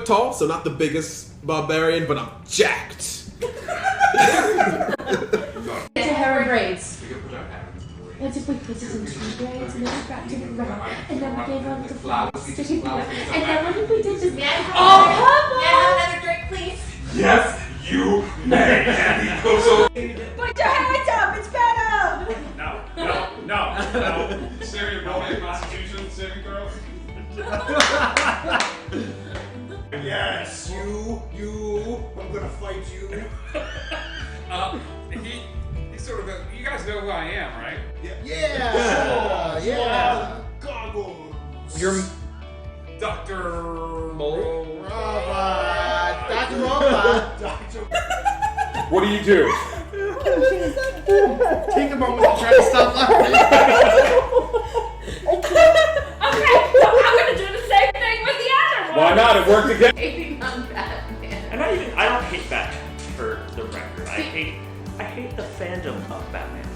foot tall, so not the biggest barbarian, but I'm jacked. To hair and braids. We could put our parents away. As if we put it into braids and then we wrapped it around, and then we gave them the flowers, sticking them, and then what if we did this? May I have another drink, please? Yes, you may. And he goes over. Put your hands up, it's better! No. Sarah, roll me a Constitution saving throw. Yes, you. I'm gonna fight you. He's sort of you guys know who I am, right? Yeah. Goggles. You're Dr. Robot. Dr. Robot. What do you do? Take a moment to try to stop laughing. Okay, so I'm gonna do the same thing with the other one! Why not? It worked again. Hating on Batman. I don't hate Batman for the record. I hate the fandom of Batman.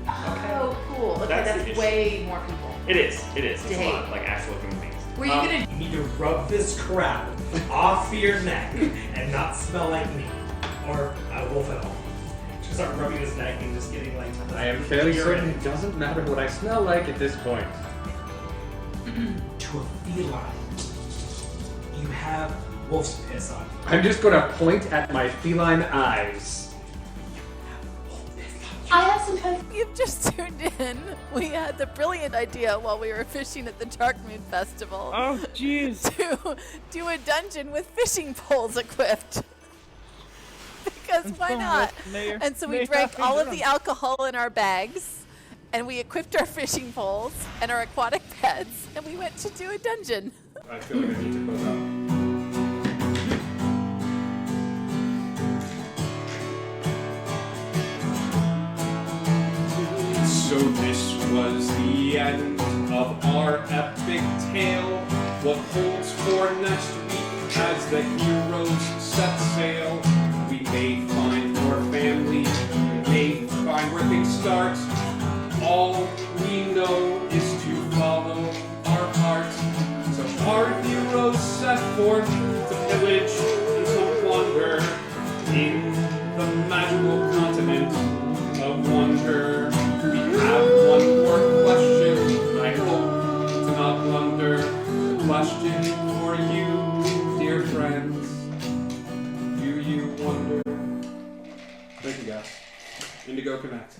Oh, cool. Okay, That's the that's issue. way more people. It is. It's a Dang. lot of like actual human beings. Were you gonna You need to rub this crap off your neck and not smell like me. Or a wolf at all. Just start rubbing his neck and just getting like... I am fairly certain it doesn't matter what I smell like at this point. To a feline. You have wolf's piss on you. I'm just gonna point at my feline eyes. I have some time. You've just tuned in. We had the brilliant idea while we were fishing at the Dark Moon Festival. Oh, jeez. To do a dungeon with fishing poles equipped. Because why not? And so we drank all of the alcohol in our bags, and we equipped our fishing poles and our aquatic pets, and we went to do a dungeon. I feel like I need to close out. So this was the end of our epic tale. What holds for next week as the heroes set sail? We may find more family, we may find where things start. All we know is to follow our heart. So our heroes set forth to pillage and to wander in the magical continent of wonder. We have one more question, I hope to not blunder. The question for you, dear friends. Do you wonder? Thank you guys. Indigo Connect.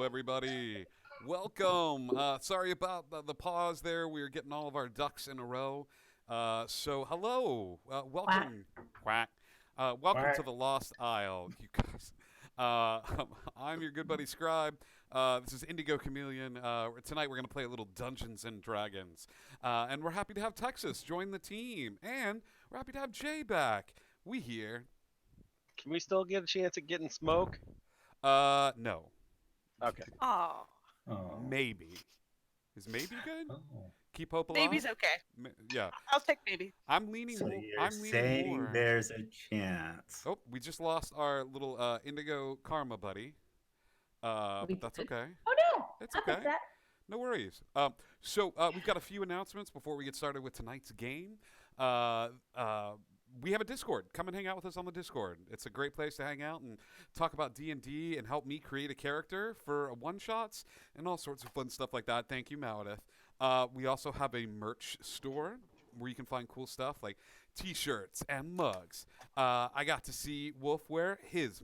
Hello, everybody. Welcome. Sorry about the pause there. We were getting all of our ducks in a row. So, hello. Welcome. Quack. Welcome to the Lost Isle, you guys. I'm your good buddy Scribe. This is Indigo Chameleon. Tonight we're going to play a little Dungeons and Dragons. And we're happy to have Texas join the team. And we're happy to have Jay back. We here. Can we still get a chance at getting smoke? No. Okay. Oh. Maybe. Is maybe good? Oh. Keep hope alive? Maybe's okay. Yeah. I'll take maybe. I'm leaning So more. you're I'm leaning saying more. there's a chance. Oh, we just lost our little Indigo Karma buddy. But that's okay. Oh no! It's I'll fix okay. that. No worries. So we've got a few announcements before we get started with tonight's game. We have a Discord. Come and hang out with us on the Discord. It's a great place to hang out and talk about D&D and help me create a character for one-shots and all sorts of fun stuff like that. Thank you, Meredith. We also have a merch store where you can find cool stuff like T-shirts and mugs. I got to see Wolf wear his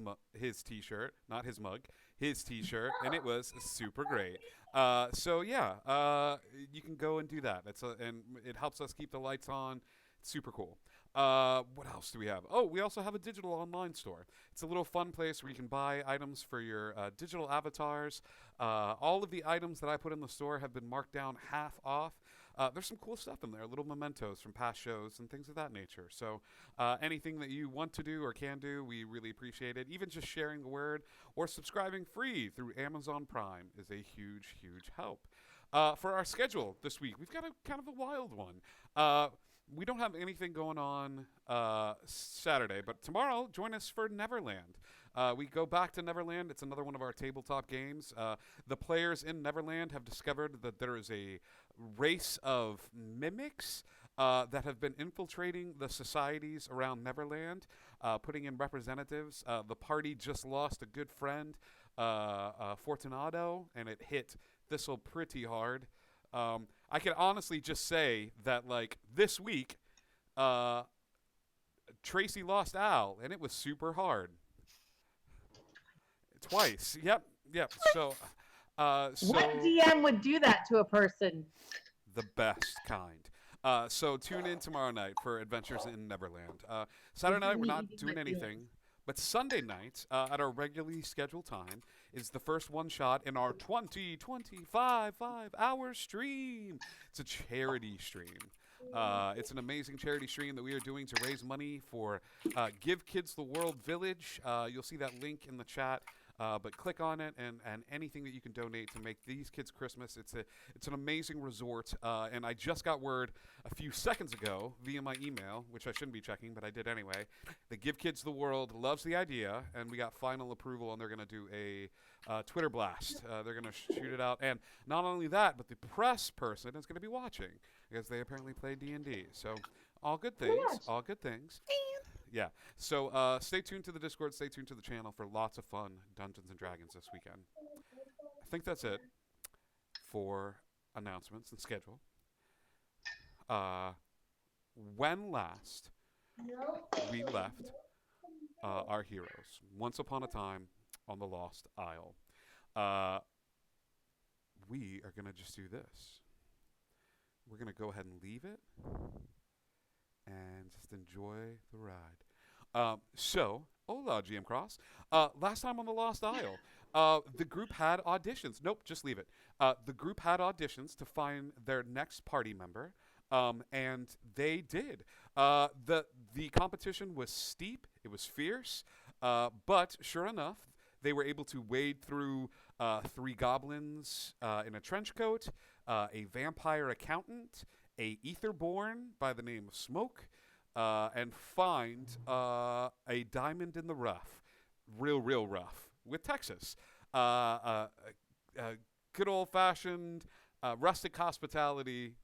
T-shirt, not his mug, his T-shirt, and it was super great. So yeah, you can go and do that. And it helps us keep the lights on. It's super cool. What else do we have? Oh, we also have a digital online store. It's a little fun place where you can buy items for your digital avatars. All of the items that I put in the store have been marked down half off. There's some cool stuff in there, little mementos from past shows and things of that nature. So anything that you want to do or can do, we really appreciate it. Even just sharing the word or subscribing free through Amazon Prime is a huge, huge help. For our schedule this week, we've got a kind of a wild one. We don't have anything going on Saturday, but tomorrow, join us for Neverland. We go back to Neverland. It's another one of our tabletop games. The players in Neverland have discovered that there is a race of mimics that have been infiltrating the societies around Neverland, putting in representatives. The party just lost a good friend, Fortunato, and it hit Thistle pretty hard. I can honestly just say that, like, this week, Tracy lost Al, and it was super hard. Twice. Yep. So, what DM would do that to a person? The best kind. So tune in tomorrow night for Adventures in Neverland. Saturday night, we're not doing anything. But Sunday night, at our regularly scheduled time, is the first one-shot in our 5-hour stream. It's a charity stream. It's an amazing charity stream that we are doing to raise money for Give Kids the World Village. You'll see that link in the chat. But click on it, and anything that you can donate to make these kids Christmas. It's an amazing resort, and I just got word a few seconds ago via my email, which I shouldn't be checking, but I did anyway, that Give Kids the World loves the idea, and we got final approval, and they're going to do a Twitter blast. They're going to shoot it out, and not only that, but the press person is going to be watching, because they apparently play D&D. So all good things. All good things. Yeah. So stay tuned to the Discord. Stay tuned to the channel for lots of fun Dungeons and Dragons this weekend. I think that's it for announcements and schedule. When last we left our heroes, once upon a time on the Lost Isle, we are going to just do this. We're going to go ahead and leave it and just enjoy the ride. So, hola, GM Cross. Last time on the Lost Isle, the group had auditions. Nope, just leave it. The group had auditions to find their next party member, and they did. The competition was steep. It was fierce, but sure enough, they were able to wade through 3 goblins in a trench coat, a vampire accountant, a etherborn by the name of Smoke, and find a diamond in the rough, real rough, with Texas. Good old-fashioned rustic hospitality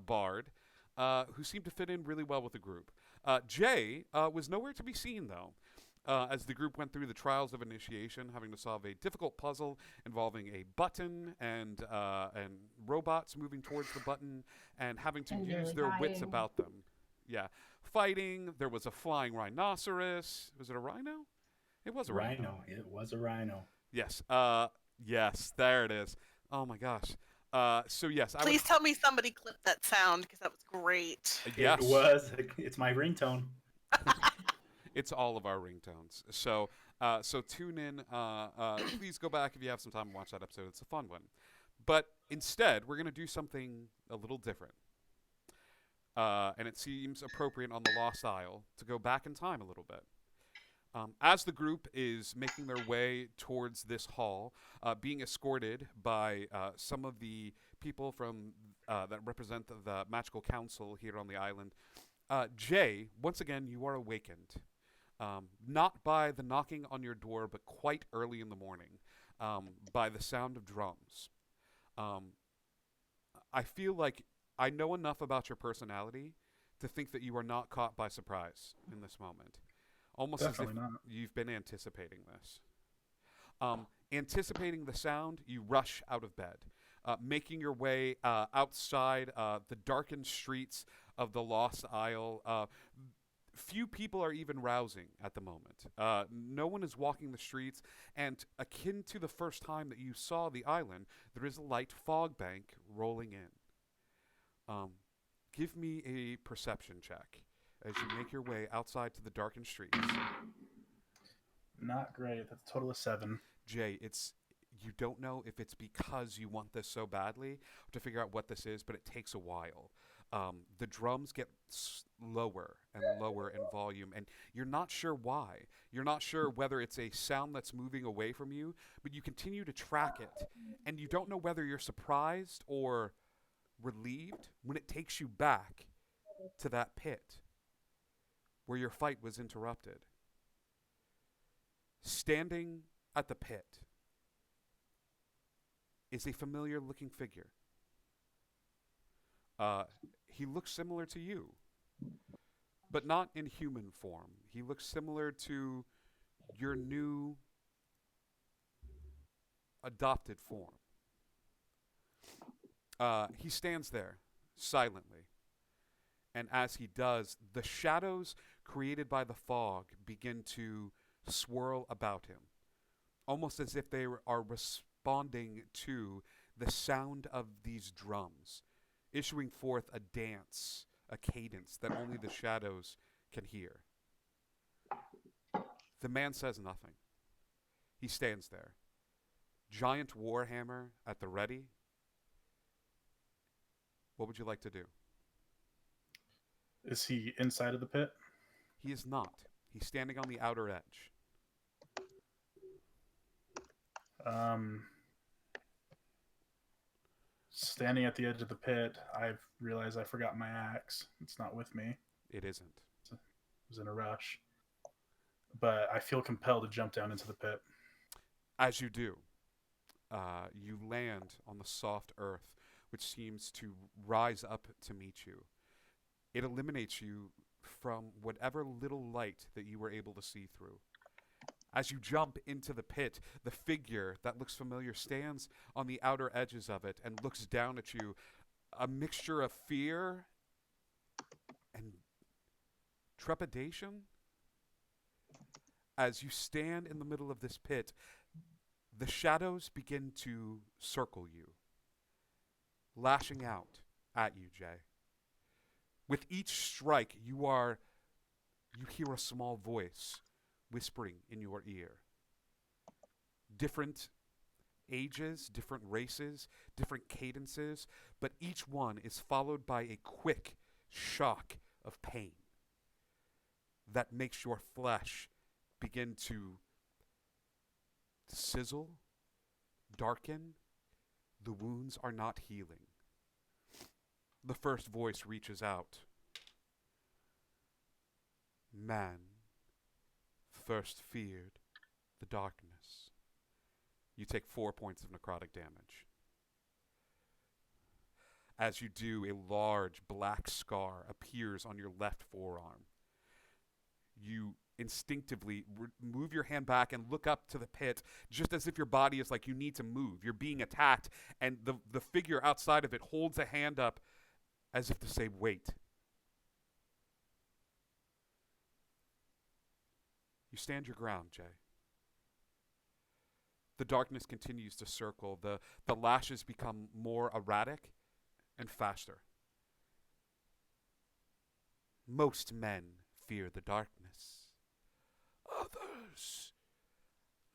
bard who seemed to fit in really well with the group. Jay was nowhere to be seen, though. As the group went through the trials of initiation, having to solve a difficult puzzle involving a button and robots moving towards the button and having to use their wits about them. Yeah. Fighting. There was a flying rhinoceros. Was it a rhino? It was a rhino. It was a rhino. Yes. Yes, there it is. Oh my gosh. So yes, I Please tell me somebody clipped that sound because that was great. Yes. It was. It's my ringtone. It's all of our ringtones. So tune in. Please go back if you have some time and watch that episode. It's a fun one. But instead, we're going to do something a little different. And it seems appropriate on the Lost Isle to go back in time a little bit. As the group is making their way towards this hall, being escorted by some of the people from that represent the Magical Council here on the island, Jay, once again, you are awakened. Not by the knocking on your door, but quite early in the morning, by the sound of drums. I feel like I know enough about your personality to think that you are not caught by surprise in this moment. Almost Definitely as if not. you've been anticipating this. Anticipating the sound, you rush out of bed, making your way outside the darkened streets of the Lost Isle. Few people are even rousing at the moment. No one is walking the streets, and akin to the first time that you saw the island, there is a light fog bank rolling in. Give me a perception check as you make your way outside to the darkened streets. Not great. That's a total of 7. Jay, you don't know if it's because you want this so badly to figure out what this is, but it takes a while. The drums get lower and lower in volume, and you're not sure why. You're not sure whether it's a sound that's moving away from you, but you continue to track it, and you don't know whether you're surprised or relieved when it takes you back to that pit where your fight was interrupted. Standing at the pit is a familiar looking figure. He looks similar to you, but not in human form. He looks similar to your new adopted form. He stands there silently, and as he does, the shadows created by the fog begin to swirl about him, almost as if they are responding to the sound of these drums, issuing forth a dance, a cadence that only the shadows can hear. The man says nothing. He stands there, giant warhammer at the ready. What would you like to do? Is he inside of the pit? He is not. He's standing on the outer edge. Standing at the edge of the pit, I've realized I forgot my axe. It's not with me. It isn't. I was in a rush. But I feel compelled to jump down into the pit. As you do, you land on the soft earth, which seems to rise up to meet you. It eliminates you from whatever little light that you were able to see through. As you jump into the pit, the figure that looks familiar stands on the outer edges of it and looks down at you, a mixture of fear and trepidation. As you stand in the middle of this pit, the shadows begin to circle you, lashing out at you, Jay. With each strike, you hear a small voice whispering in your ear. Different ages, different races, different cadences, but each one is followed by a quick shock of pain that makes your flesh begin to sizzle, darken. The wounds are not healing. The first voice reaches out. Man first feared the darkness. You take 4 points of necrotic damage. As you do, a large black scar appears on your left forearm. You instinctively move your hand back and look up to the pit, just as if your body is like you need to move. You're being attacked, and the figure outside of it holds a hand up as if to say, wait. You stand your ground, Jay. The darkness continues to circle. The lashes become more erratic and faster. Most men fear the darkness. Others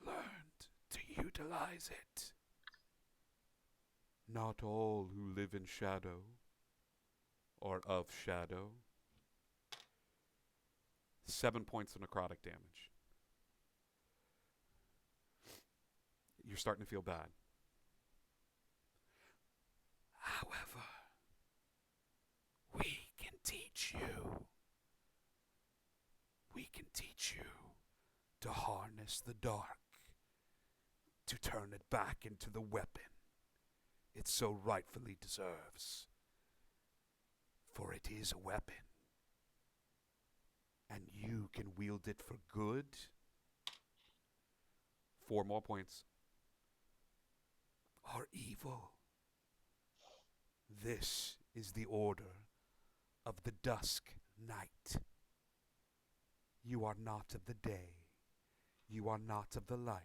learned to utilize it. Not all who live in shadow are of shadow. 7 points of necrotic damage. You're starting to feel bad. However, we can teach you. We can teach you to harness the dark, to turn it back into the weapon it so rightfully deserves. For it is a weapon, and you can wield it for good. 4 more points. Or evil. This is the order of the Dusk Night. You are not of the day. You are not of the light.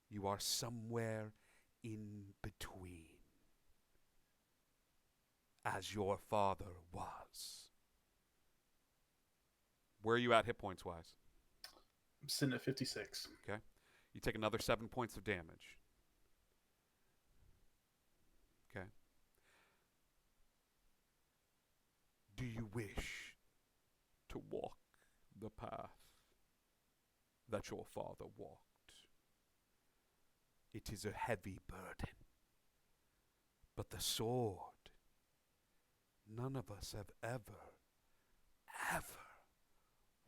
You are somewhere in between. As your father was. Where are you at hit points wise? I'm sitting at 56. Okay. You take another 7 points of damage. Okay. Do you wish to walk the path that your father walked? It is a heavy burden. But the sword, none of us have ever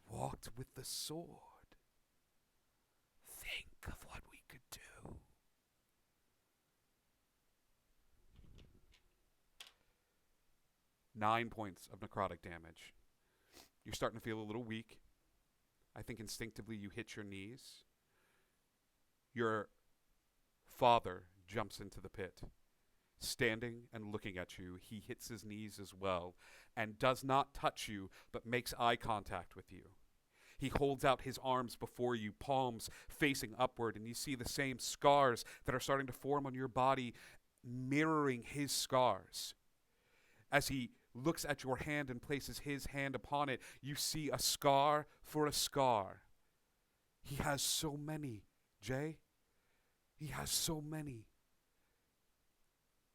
walked with the sword. Think of what we could do. Nine points of necrotic damage. You're starting to feel a little weak. I think instinctively you hit your knees. Your father jumps into the pit. Standing and looking at you, he hits his knees as well and does not touch you, but makes eye contact with you. He holds out his arms before you, palms facing upward, and you see the same scars that are starting to form on your body, mirroring his scars. As he looks at your hand and places his hand upon it, you see a scar for a scar. He has so many, Jay. He has so many.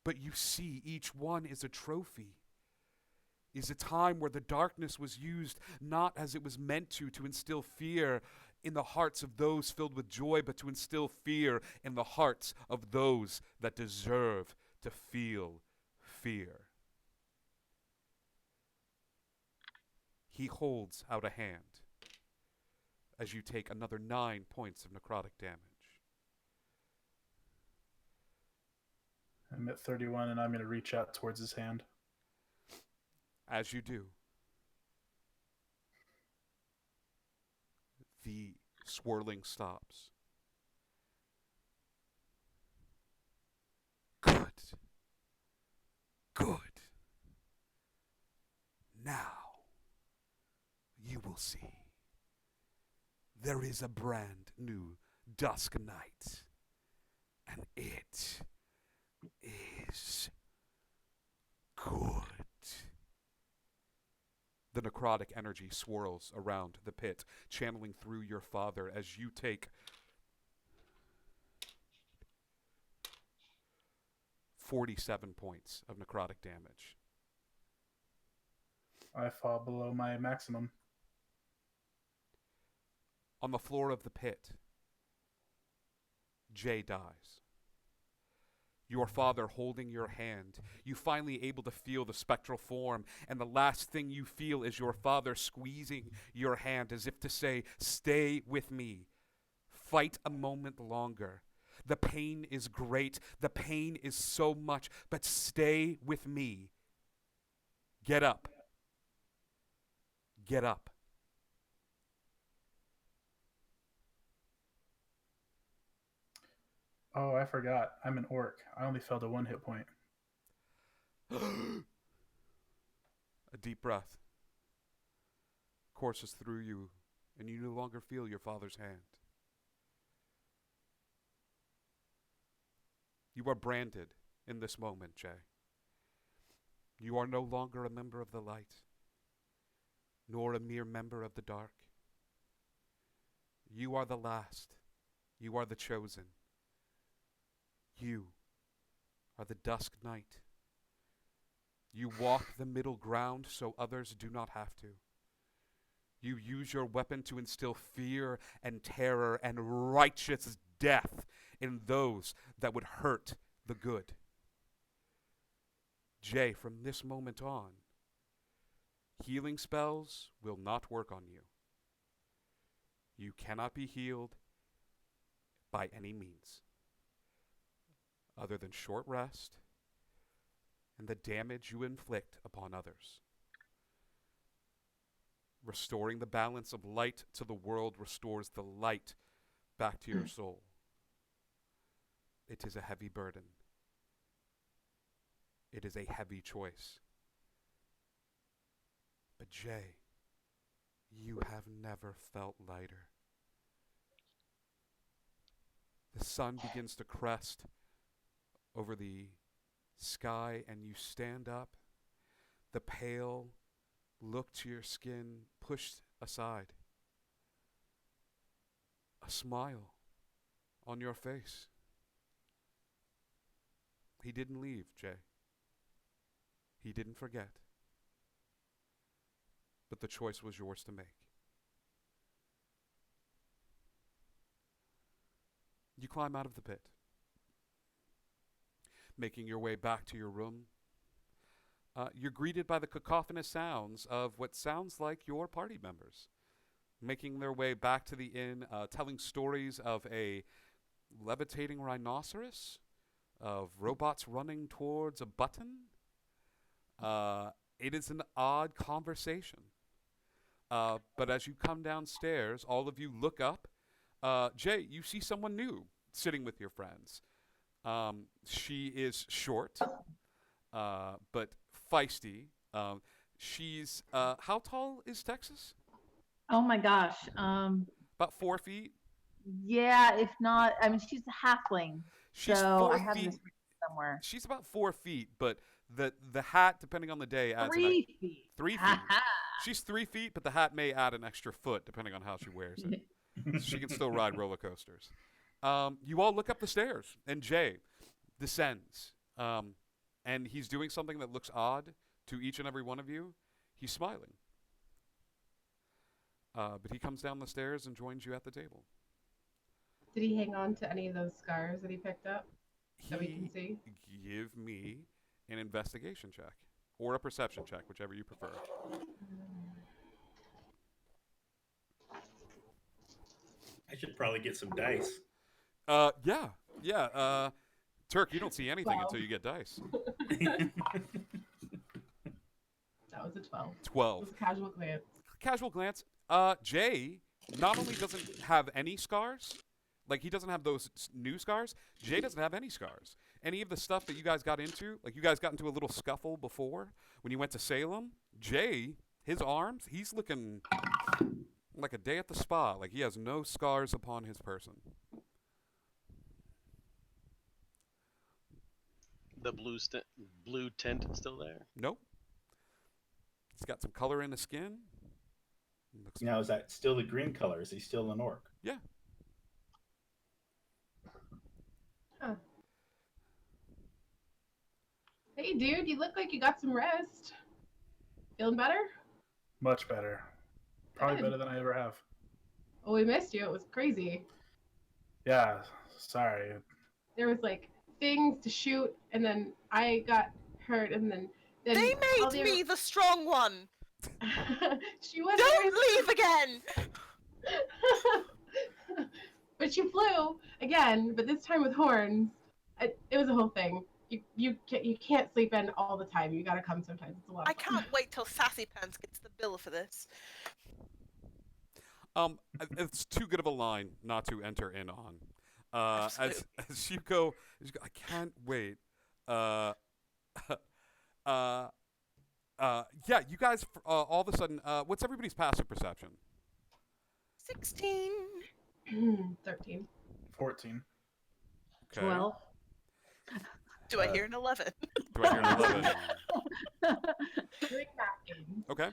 But you see, each one is a trophy, is a time where the darkness was used not as it was meant to instill fear in the hearts of those filled with joy, but to instill fear in the hearts of those that deserve to feel fear. He holds out a hand as you take another 9 points of necrotic damage. I'm at 31, and I'm going to reach out towards his hand. As you do, the swirling stops. Good. Good. Now, you will see. There is a brand new Dusk Night, and it is good. The necrotic energy swirls around the pit, channeling through your father as you take 47 points of necrotic damage. I fall below my maximum. On the floor of the pit, Jay dies. Your father holding your hand, you finally able to feel the spectral form, and the last thing you feel is your father squeezing your hand as if to say, stay with me. Fight a moment longer. The pain is great. The pain is so much, but stay with me. Get up. Get up. Oh, I forgot. I'm an orc. I only fell to 1 hit point. A deep breath courses through you, and you no longer feel your father's hand. You are branded in this moment, Jay. You are no longer a member of the light, nor a mere member of the dark. You are the last. You are the chosen. You are the dusk knight. You walk the middle ground so others do not have to. You use your weapon to instill fear and terror and righteous death in those that would hurt the good. Jay, from this moment on, healing spells will not work on you. You cannot be healed by any means, other than short rest and the damage you inflict upon others. Restoring the balance of light to the world restores the light back to your soul. It is a heavy burden. It is a heavy choice. But Jay, you have never felt lighter. The sun begins to crest over the sky, and you stand up. The pale look to your skin pushed aside. A smile on your face. He didn't leave, Jay. He didn't forget. But the choice was yours to make. You climb out of the pit, making your way back to your room. You're greeted by the cacophonous sounds of what sounds like your party members, making their way back to the inn, telling stories of a levitating rhinoceros, of robots running towards a button. It is an odd conversation. But as you come downstairs, all of you look up. Jay, you see someone new sitting with your friends. She is short, but feisty. She's, how tall is Texas? Oh my gosh. About 4 feet. Yeah, if not, I mean, she's a halfling. She's so 4 I have feet this somewhere. She's about 4 feet, but the hat, depending on the day, adds 3 feet. 3 feet. She's 3 feet, but the hat may add an extra foot depending on how she wears it. She can still ride roller coasters. You all look up the stairs, and Jay descends. And he's doing something that looks odd to each and every one of you. He's smiling. But he comes down the stairs and joins you at the table. Did he hang on to any of those scars that he picked up that we can see? Give me an investigation check or a perception check, whichever you prefer. I should probably get some dice. Yeah. Turk, you don't see anything until you get dice. That was a 12. 12. It was a casual glance. Casual glance. Jay not only doesn't have any scars, like he doesn't have those new scars, Jay doesn't have any scars. Any of the stuff that you guys got into, like you guys got into a little scuffle before when you went to Salem, Jay, his arms, he's looking like a day at the spa. Like he has no scars upon his person. The blue tint still there? Nope. He's got some color in the skin. Now, is that still the green color? Is he still an orc? Yeah. Huh. Hey, dude, you look like you got some rest. Feeling better? Much better. Probably Good. better than I ever have. Well, we missed you. It was crazy. Yeah, sorry. There was like things to shoot, and then I got hurt, and then They all made me the strong one. She was. Don't leave again. But she flew again, but this time with horns. It was a whole thing. You can't sleep in all the time. You gotta come sometimes. It's a lot. I can't wait till Sassy Pants gets the bill for this. It's too good of a line not to enter in on. As you go, I can't wait. Yeah, you guys, all of a sudden, what's everybody's passive perception? 16. 13. 14. Okay. 12. Do I hear an 11? Do I hear an 11? Doing math games. Okay.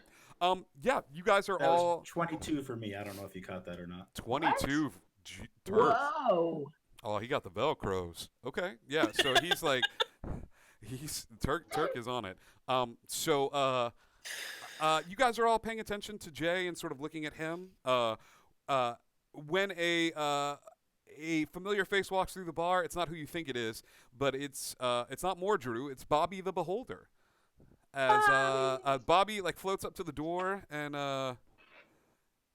Yeah, you guys are That all was 22 for me. I don't know if you caught that or not. 22. Turk. Whoa. Oh, he got the Velcros. Okay. Yeah. So he's like, Turk is on it. You guys are all paying attention to Jay and sort of looking at him. When a familiar face walks through the bar, it's not who you think it is, but it's not Mordrew, it's Bobby the Beholder. As Bobby like floats up to the door and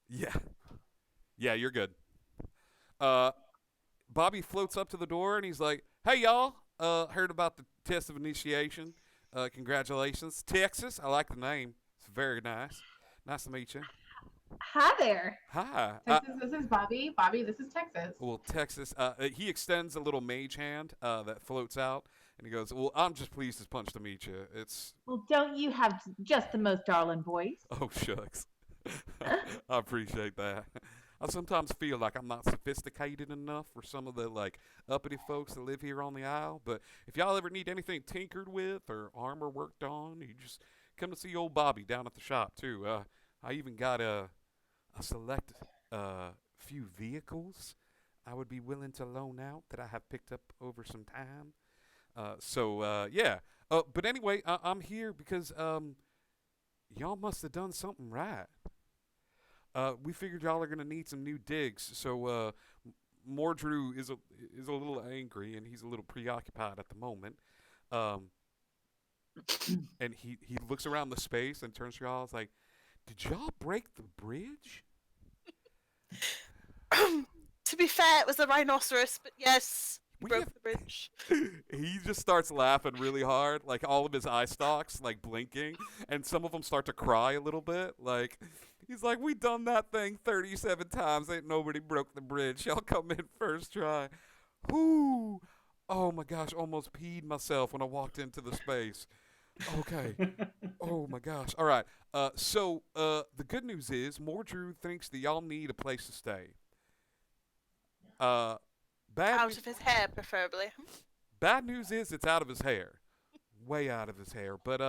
yeah, you're good. Bobby floats up to the door and he's like, "Hey y'all, heard about the test of initiation? Congratulations, Texas. I like the name. It's very nice. Nice to meet you." Hi there. Hi. This is Bobby. Bobby, this is Texas. Well, Texas. He extends a little mage hand that floats out, and he goes, "Well, I'm just pleased as punch to meet you. It's." Well, don't you have just the most darling voice? Oh shucks. I appreciate that. I sometimes feel like I'm not sophisticated enough for some of the like uppity folks that live here on the Isle. But if y'all ever need anything tinkered with or armor worked on, you just come to see old Bobby down at the shop too. I even got a select few vehicles I would be willing to loan out that I have picked up over some time. Yeah. But anyway, I'm here because y'all must have done something right. We figured y'all are gonna need some new digs, so Mordrew is a little angry and he's a little preoccupied at the moment. And he looks around the space and turns to y'all. It's like, "Did y'all break the bridge?" To be fair, it was a rhinoceros, but yes, we broke the bridge. He just starts laughing really hard, like all of his eye stalks like blinking, and some of them start to cry a little bit. Like he's like, "We done that thing 37 times, ain't nobody broke the bridge. Y'all come in first try." Whoo! Oh my gosh, almost peed myself when I walked into the space. Okay. Oh my gosh. All right. The good news is Mordrew thinks that y'all need a place to stay. Bad Out of his hair, preferably. Bad news is it's out of his hair. Way out of his hair. But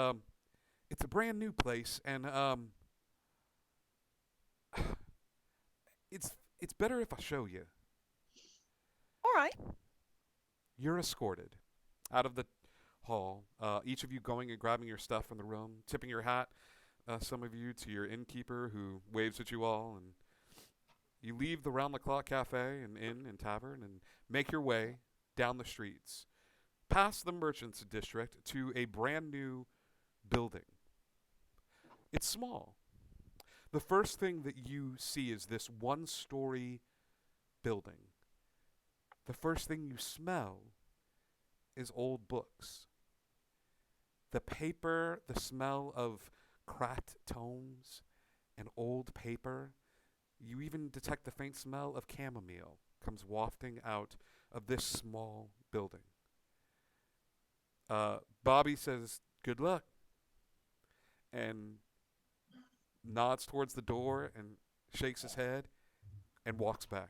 it's a brand new place and it's better if I show you. All right. You're escorted out of the hall. Each of you going and grabbing your stuff from the room, tipping your hat. Some of you to your innkeeper who waves at you all, and you leave the round-the-clock cafe and inn and tavern and make your way down the streets, past the merchants district to a brand new building. It's small. The first thing that you see is this one-story building. The first thing you smell is old books. The paper, the smell of cracked tomes and old paper. You even detect the faint smell of chamomile comes wafting out of this small building. Bobby says, "Good luck," and nods towards the door and shakes his head and walks back.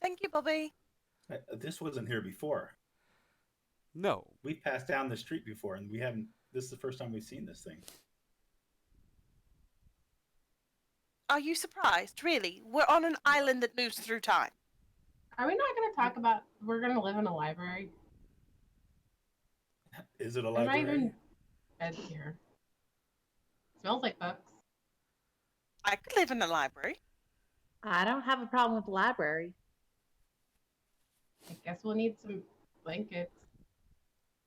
Thank you, Bobby. This wasn't here before. No. We passed down the street before, and we haven't. This is the first time we've seen this thing. Are you surprised? Really? We're on an island that moves through time. Are we not going to talk about we're going to live in a library? Is it a There's not library? even beds here. Smells like books. I could live in a library. I don't have a problem with the library. I guess we'll need some blankets.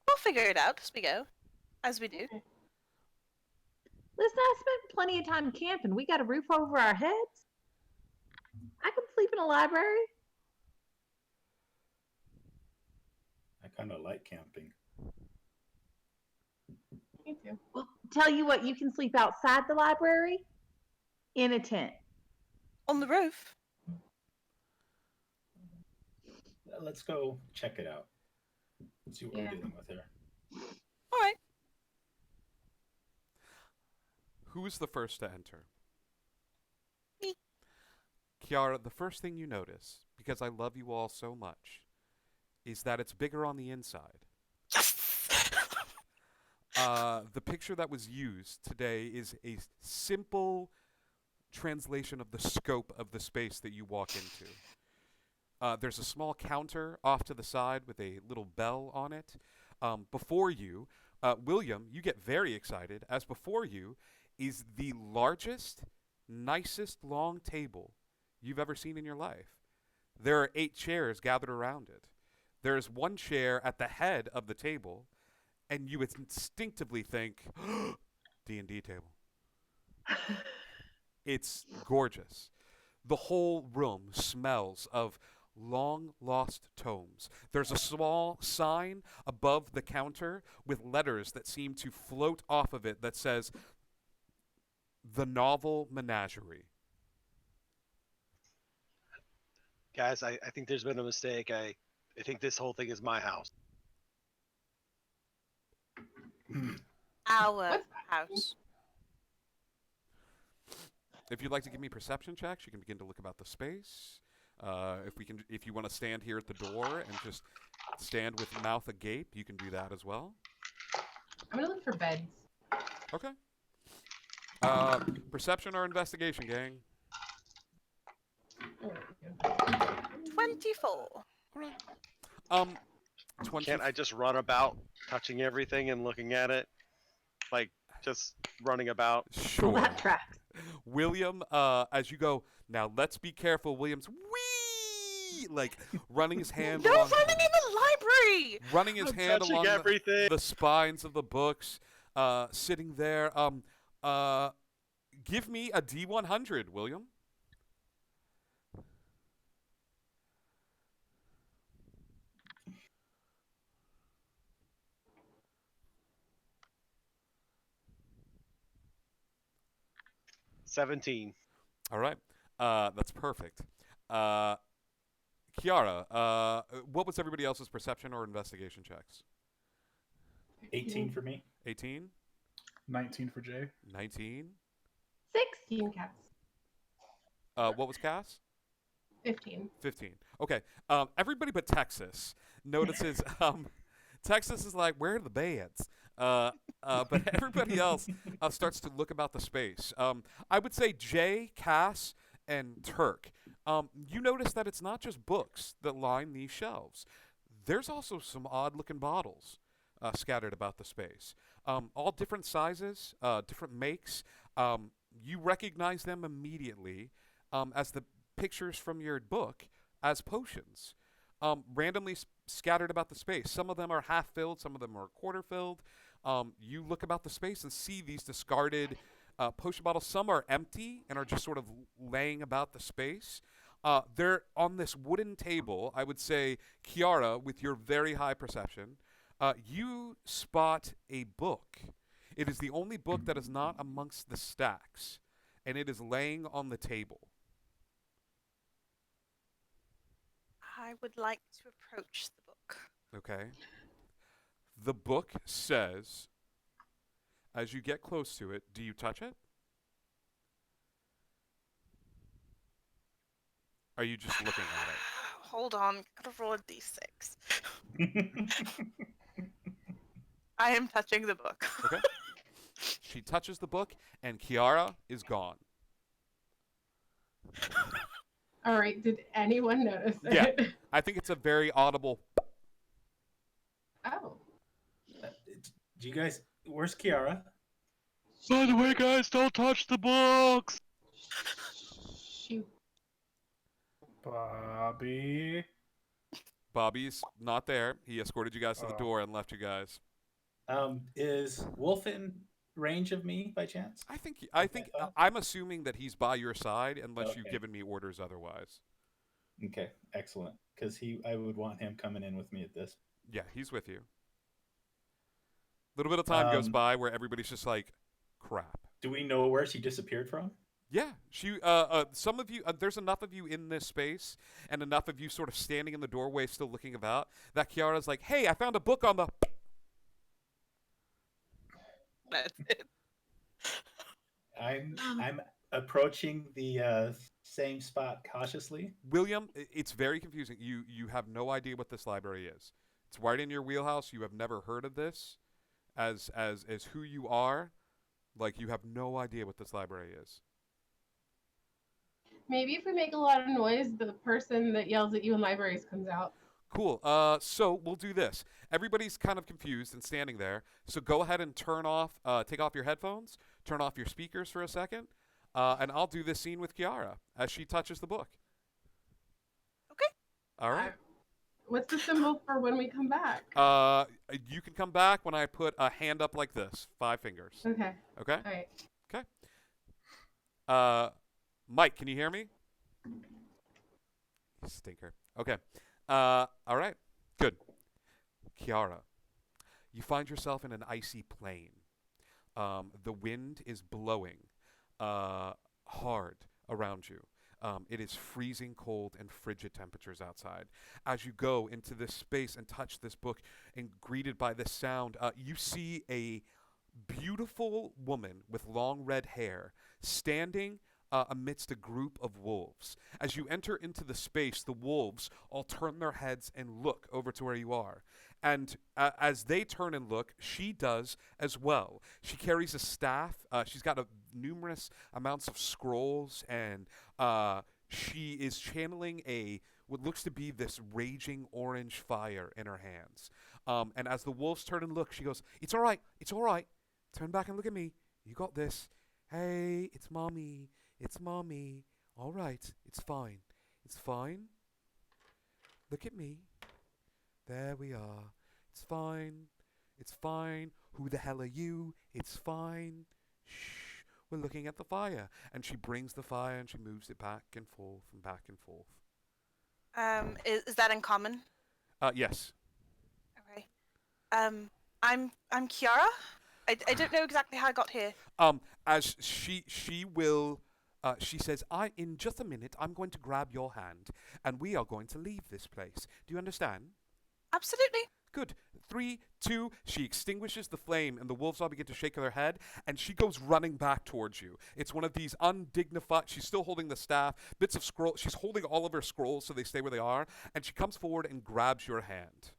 We'll figure it out as we go. As we do. Listen, I spent plenty of time camping. We got a roof over our heads. I can sleep in a library. I kind of like camping. Me too. Well, tell you what, you can sleep outside the library in a tent. On the roof. Let's go check it out. See what we're dealing with here. All right. Who is the first to enter? Me. Kiara, the first thing you notice, because I love you all so much, is that it's bigger on the inside. The picture that was used today is a simple translation of the scope of the space that you walk into. There's a small counter off to the side with a little bell on it. Before you, William, you get very excited, as before you is the largest, nicest long table you've ever seen in your life. There are 8 chairs gathered around it. There's one chair at the head of the table, and you instinctively think, D&D table. It's gorgeous. The whole room smells of long-lost tomes. There's a small sign above the counter with letters that seem to float off of it that says, The Novel Menagerie. Guys, I think there's been a mistake. I think this whole thing is my house. Our house. If you'd like to give me perception checks, you can begin to look about the space. If you want to stand here at the door and just stand with mouth agape, you can do that as well. I'm gonna look for beds. Okay. Perception or investigation, gang? 24. All right. 20. Can't I just run about touching everything and looking at it? Like, just running about? Sure. That tracks. William, as you go, now let's be careful, William's wee, like running his hand No along, running in the library! running his I'm hand touching along everything. the spines of the books, sitting there. Give me a D100, William. $17. All right. That's perfect. Kiara, what was everybody else's perception or investigation checks? 18 for me. 18? 19 for Jay. 19? 16 cats. What was Cass? 15. 15. Okay. Everybody but Texas notices Texas is like, where are the beds? But everybody else starts to look about the space. I would say Jay, Cass, and Turk. You notice that it's not just books that line these shelves. There's also some odd-looking bottles scattered about the space. All different sizes, different makes. You recognize them immediately as the pictures from your book as potions. Randomly scattered about the space. Some of them are half filled, some of them are quarter filled. You look about the space and see these discarded potion bottles. Some are empty and are just sort of laying about the space. They're on this wooden table. I would say, Kiara, with your very high perception, you spot a book. It is the only book that is not amongst the stacks, and it is laying on the table. I would like to approach the book. Okay. The book says, as you get close to it, do you touch it? Are you just looking at it? Hold on, gotta roll a d6. I am touching the book. Okay. She touches the book, and Kiara is gone. All right. Did anyone notice it? Yeah. I think it's a very audible. Oh. Do you guys? Where's Kiara? By the way, guys, don't touch the books. Shoot. Bobby. Bobby's not there. He escorted you guys to the door and left you guys. Is Wolf in range of me by chance? I'm assuming that he's by your side unless Okay. you've given me orders otherwise. Okay, excellent. Because I would want him coming in with me at this. Yeah, he's with you. A little bit of time goes by where everybody's just like, crap. Do we know where she disappeared from? Yeah, she. Some of you. There's enough of you in this space, and enough of you sort of standing in the doorway, still looking about. That Kiara's like, "Hey, I found a book on the." That's it. I'm approaching the same spot cautiously. William, it's very confusing. You have no idea what this library is. It's right in your wheelhouse. You have never heard of this as who you are. Like, you have no idea what this library is. Maybe if we make a lot of noise, the person that yells at you in libraries comes out. Cool. So we'll do this. Everybody's kind of confused and standing there. So go ahead and take off your headphones, turn off your speakers for a second, and I'll do this scene with Kiara as she touches the book. Okay. All right. What's the symbol for when we come back? You can come back when I put a hand up like this, 5 fingers. Okay. Okay. All right. Okay. Mike, can you hear me? Stinker. Okay. All right. Good. Kiara, you find yourself in an icy plain. The wind is blowing hard around you. It is freezing cold and frigid temperatures outside. As you go into this space and touch this book and greeted by this sound, you see a beautiful woman with long red hair standing amidst a group of wolves. As you enter into the space, the wolves all turn their heads and look over to where you are. And as they turn and look, she does as well. She carries a staff. She's got numerous amounts of scrolls, and she is channeling what looks to be this raging orange fire in her hands. And as the wolves turn and look, she goes, "It's all right. It's all right. Turn back and look at me. You got this. Hey, it's mommy. It's mommy. All right. It's fine. It's fine. Look at me. There we are. It's fine. It's fine. Who the hell are you? It's fine. Shh. We're looking at the fire." And she brings the fire and she moves it back and forth and back and forth. Is that in common? Yes. Okay. I'm Kiara. I don't know exactly how I got here. As she says, in just a minute, I'm going to grab your hand, and we are going to leave this place. Do you understand? Absolutely. Good. 3, 2, she extinguishes the flame, and the wolves all begin to shake their head, and she goes running back towards you. It's one of these undignified, she's still holding the staff, bits of scroll, she's holding all of her scrolls so they stay where they are, and she comes forward and grabs your hand.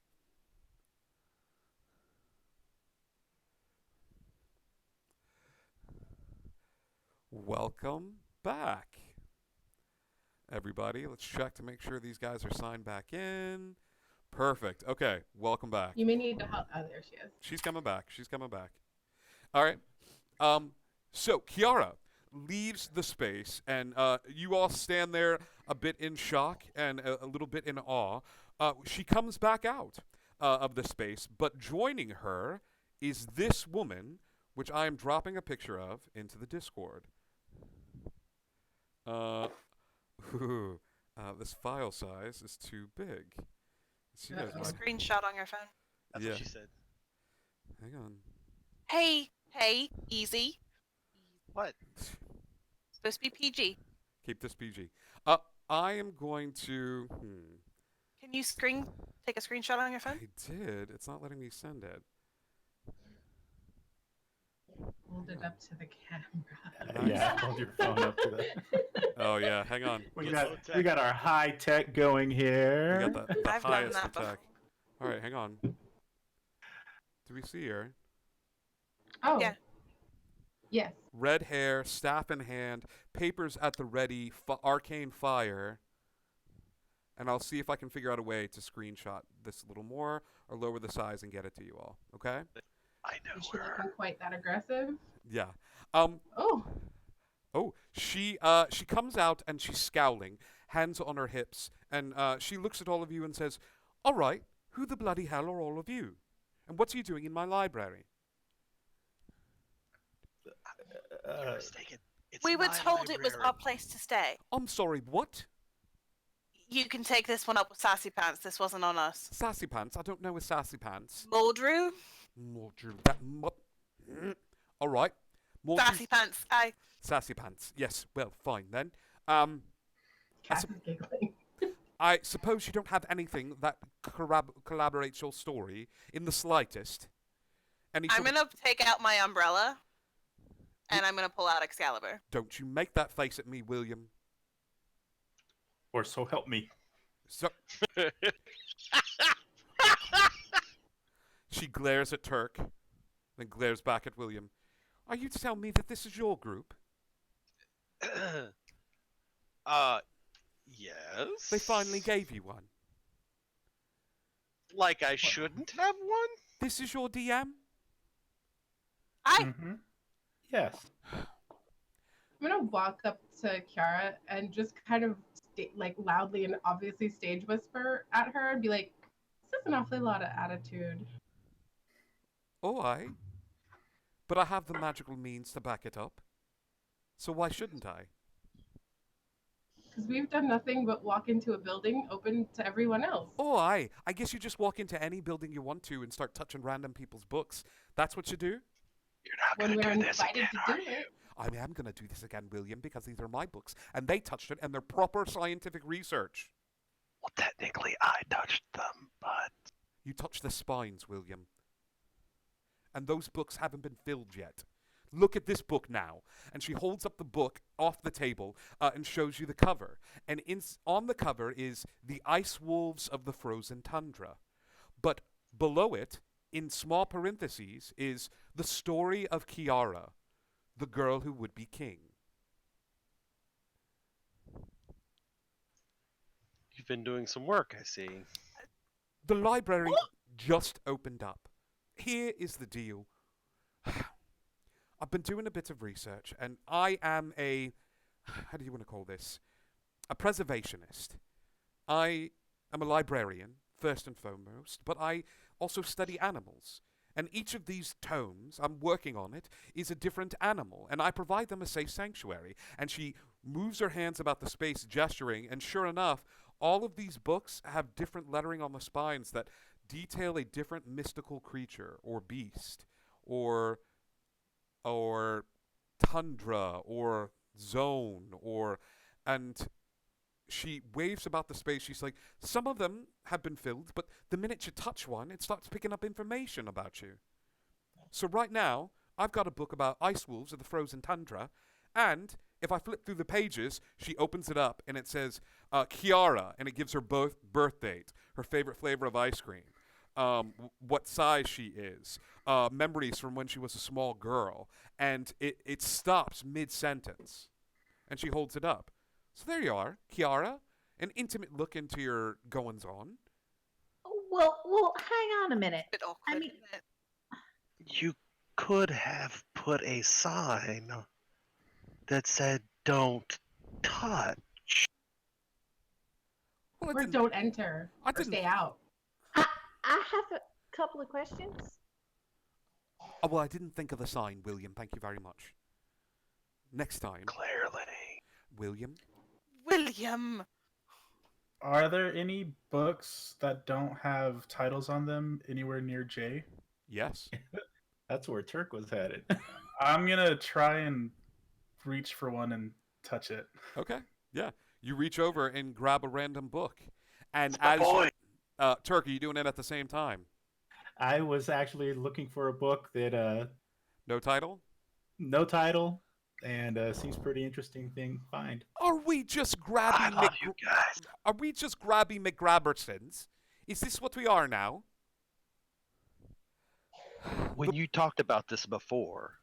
Welcome back, everybody. Let's check to make sure these guys are signed back in. Perfect. Okay, welcome back. You may need to help. Oh, there she is. She's coming back. She's coming back. All right. So Kiara leaves the space, and you all stand there a bit in shock and a little bit in awe. She comes back out of the space, but joining her is this woman, which I am dropping a picture of into the Discord. This file size is too big. She knows why. Screenshot on your phone. That's what she said. Hang on. Hey, easy. What? Supposed to be PG. Keep this PG. I am going to. Can you take a screenshot on your phone? I did. It's not letting me send it. Hold it up to the camera. Yeah, hold your phone up to that. Oh yeah, hang on. We got our high tech going here. We got the highest of tech. All right, hang on. Do we see her? Oh. Yeah. Yes. Red hair, staff in hand, papers at the ready, arcane fire. And I'll see if I can figure out a way to screenshot this a little more or lower the size and get it to you all. Okay? I know Is she looking quite that aggressive? Yeah. Oh, she comes out and she's scowling, hands on her hips, and she looks at all of you and says, "All right, who the bloody hell are all of you? And what are you doing in my library?" You're mistaken. We were told it was our place to stay. I'm sorry, what? You can take this one up with Sassy Pants. This wasn't on us. Sassy Pants? I don't know with Sassy Pants. Mordrew? All right. Sassy Pants. Sassy Pants. Yes. Well, fine then. Cass is giggling. I suppose you don't have anything that collaborates your story in the slightest. I'm going to take out my umbrella, and I'm going to pull out Excalibur. Don't you make that face at me, William. Or so help me. So she glares at Turk, then glares back at William. Are you to tell me that this is your group? Yes. They finally gave you one. Like I shouldn't have one? This is your DM? Mm-hmm. Yes. I'm gonna walk up to Kiara and just kind of like loudly and obviously stage whisper at her and be like, "This is an awfully lot of attitude." Oh, aye. But I have the magical means to back it up. So why shouldn't I? Because we've done nothing but walk into a building open to everyone else. Oh, aye. I guess you just walk into any building you want to and start touching random people's books. That's what you do? You're not When going we're to do this invited again, to are do you? it. I mean, I'm going to do this again, William, because these are my books. And they touched it, and they're proper scientific research. Well, technically, I touched them, but... You touched the spines, William. And those books haven't been filled yet. Look at this book now. And she holds up the book off the table and shows you the cover. And on the cover is The Ice Wolves of the Frozen Tundra. But below it, in small parentheses, is The Story of Kiara, the girl who would be king. You've been doing some work, I see. The library just opened up. Here is the deal. I've been doing a bit of research, and I am how do you want to call this? A preservationist. I am a librarian, first and foremost, but I also study animals. And each of these tomes, I'm working on it, is a different animal, and I provide them a safe sanctuary. And she moves her hands about the space, gesturing, and sure enough, all of these books have different lettering on the spines that detail a different mystical creature, or beast, or tundra, or zone, and she waves about the space. She's like, some of them have been filled, but the minute you touch one, it starts picking up information about you. So right now, I've got a book about ice wolves of the frozen tundra, and if I flip through the pages, she opens it up, and it says, Kiara, and it gives her birth date, her favorite flavor of ice cream, what size she is, memories from when she was a small girl, and it stops mid-sentence, and she holds it up. So there you are, Kiara, an intimate look into your goings-on. Well, hang on a minute. Bit awkward, I mean, isn't it? You could have put a sign that said, don't touch. Well, Or don't enter. Or stay out. I have a couple of questions. Oh, well, I didn't think of the sign, William. Thank you very much. Next time. Clearly. William? William! Are there any books that don't have titles on them anywhere near J? Yes. That's where Turk was headed. I'm gonna try and reach for one and touch it. Okay. Yeah. You reach over and grab a random book. And my as boy. Turk, are you doing it at the same time? I was actually looking for a book that no title? No title, and seems pretty interesting thing find. Are we just grabbing Are we just grabbing McGrabbersons? Is this what we are now? When you talked about this before,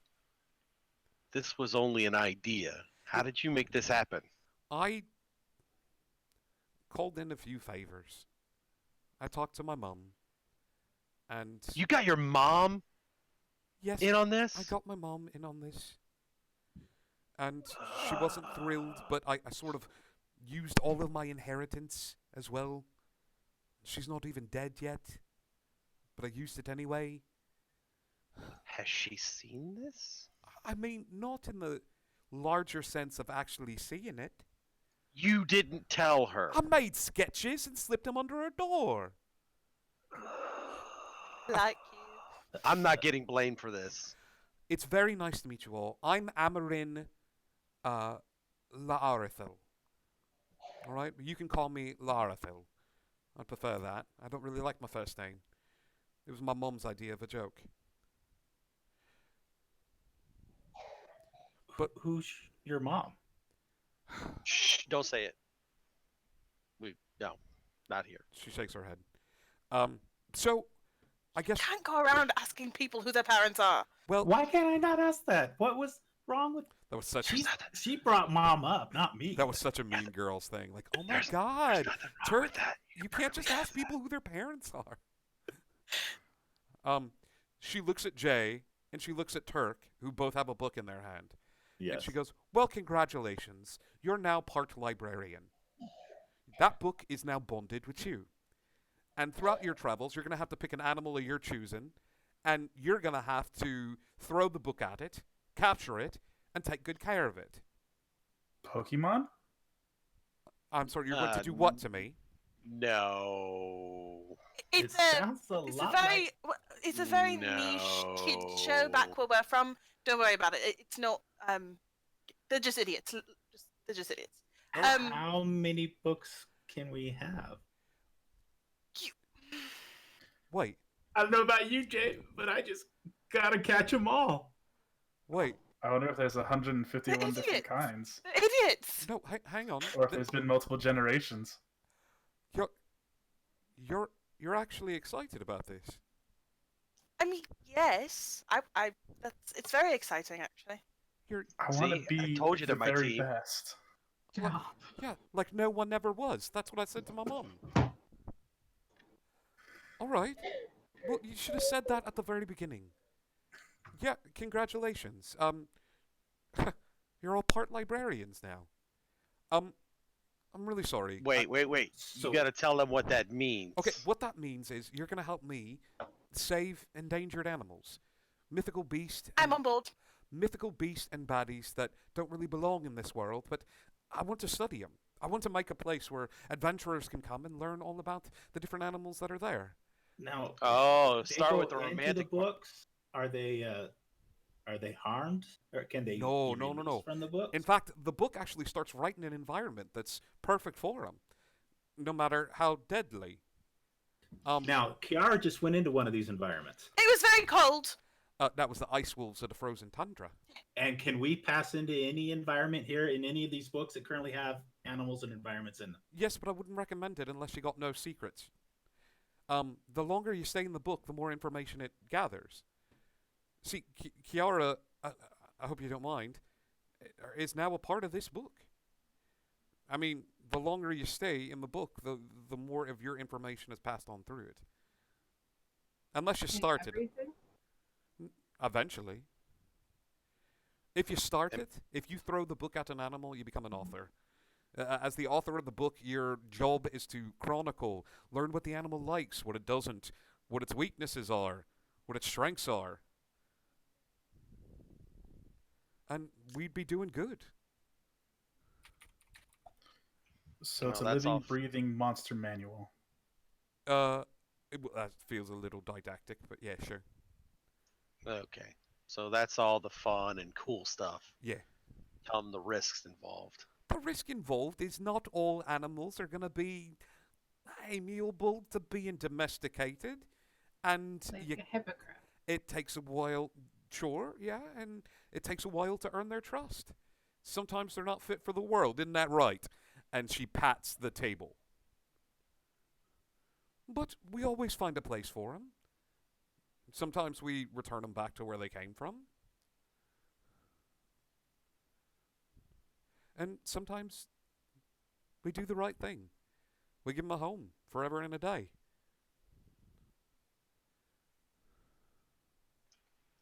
this was only an idea. How did you make this happen? I called in a few favors. I talked to my mum. And you got your mom yes, in on this? I got my mom in on this. And she wasn't thrilled, but I sort of used all of my inheritance as well. She's not even dead yet, but I used it anyway. Has she seen this? I mean, not in the larger sense of actually seeing it. You didn't tell her. I made sketches and slipped them under her door. Like you. I'm not getting blamed for this. It's very nice to meet you all. I'm Amarin Laarithil. All right? You can call me Larithil. I prefer that. I don't really like my first name. It was my mum's idea of a joke. But who's your mom? Shh, don't say it. No, not here. She shakes her head. So, I guess. Can't go around asking people who their parents are. Well, why can't I not ask that? What was wrong with? That was such. She brought mom up, not me. That was such a mean girls thing. Like, oh my God, Turk, you can't just ask people who their parents are. She looks at Jay and she looks at Turk, who both have a book in their hand. Yes. And she goes, "Well, congratulations. You're now part librarian. That book is now bonded with you. And throughout your travels, you're going to have to pick an animal of your choosing, and you're going to have to throw the book at it, capture it, and take good care of it." Pokemon? I'm sorry, you're going to do what to me? No. It's a very niche kid show back where we're from. Don't worry about it. It's not. They're just idiots. They're just idiots. How many books can we have? Wait. I don't know about you, Jay, but I just gotta catch them all. Wait. I wonder if there's 151 different kinds. They're idiots. No, hang on. Or if there's been multiple generations. You're actually excited about this. I mean, yes. It's very exciting, actually. I want to be I told you the they're my very team. best. Yeah, like no one ever was. That's what I said to my mom. All right. Well, you should have said that at the very beginning. Yeah, congratulations. You're all part librarians now. I'm really sorry. Wait. You got to tell them what that means. Okay, what that means is you're going to help me save endangered animals. Mythical beasts. I'm on board. Mythical beasts and baddies that don't really belong in this world, but I want to study them. I want to make a place where adventurers can come and learn all about the different animals that are there. Now, start with the into romantic the books. Are they harmed, or can they? No. From the books? In fact, the book actually starts right in an environment that's perfect for them, no matter how deadly. Now, Kiara just went into one of these environments. It was very cold. That was the ice wolves of the frozen tundra. And can we pass into any environment here in any of these books that currently have animals and environments in them? Yes, but I wouldn't recommend it unless you got no secrets. The longer you stay in the book, the more information it gathers. See, Kiara, I hope you don't mind, is now a part of this book. I mean, the longer you stay in the book, the more of your information is passed on through it. Unless you started it. Eventually. If you start it, if you throw the book at an animal, you become an author. As the author of the book, your job is to chronicle, learn what the animal likes, what it doesn't, what its weaknesses are, what its strengths are. And we'd be doing good. So it's a living, breathing monster manual. That feels a little didactic, but yeah, sure. Okay. So that's all the fun and cool stuff. Yeah. Tell them the risks involved. The risk involved is not all animals are going to be amiable to being domesticated. And like a hypocrite. It takes a while, sure, yeah, and it takes a while to earn their trust. Sometimes they're not fit for the world, isn't that right? And she pats the table. But we always find a place for them. Sometimes we return them back to where they came from. And sometimes we do the right thing. We give them a home forever and a day.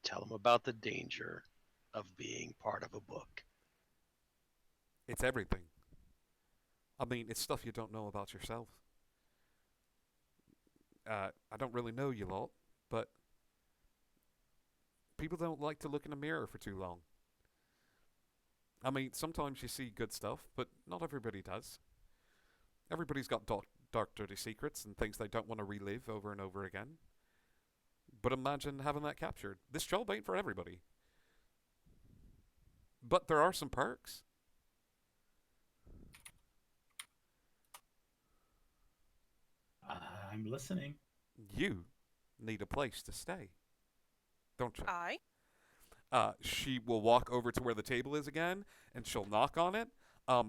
Tell them about the danger of being part of a book. It's everything. I mean, it's stuff you don't know about yourself. I don't really know you lot, but people don't like to look in a mirror for too long. I mean, sometimes you see good stuff, but not everybody does. Everybody's got dark, dirty secrets and things they don't want to relive over and over again. But imagine having that captured. This job ain't for everybody. But there are some perks. I'm listening. You need a place to stay, don't you? Aye. She will walk over to where the table is again, and she'll knock on it.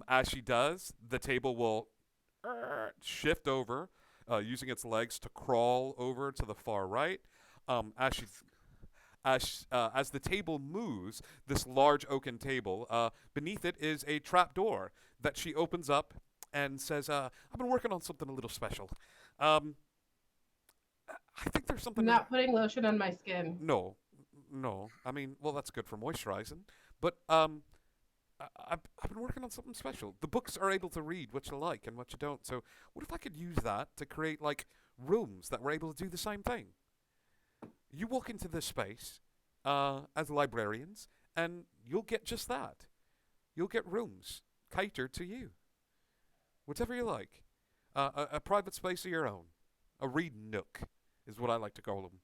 As she does, the table will shift over, using its legs to crawl over to the far right. As she as the table moves, this large oaken table, beneath it is a trap door that she opens up and says, "I've been working on something a little special. I think there's something." I'm not putting lotion on my skin. No, no. I mean, well, that's good for moisturizing, but I've been working on something special. The books are able to read what you like and what you don't. So what if I could use that to create like rooms that were able to do the same thing? You walk into this space as librarians, and you'll get just that. You'll get rooms catered to you, whatever you like. A private space of your own, a read nook is what I like to call them.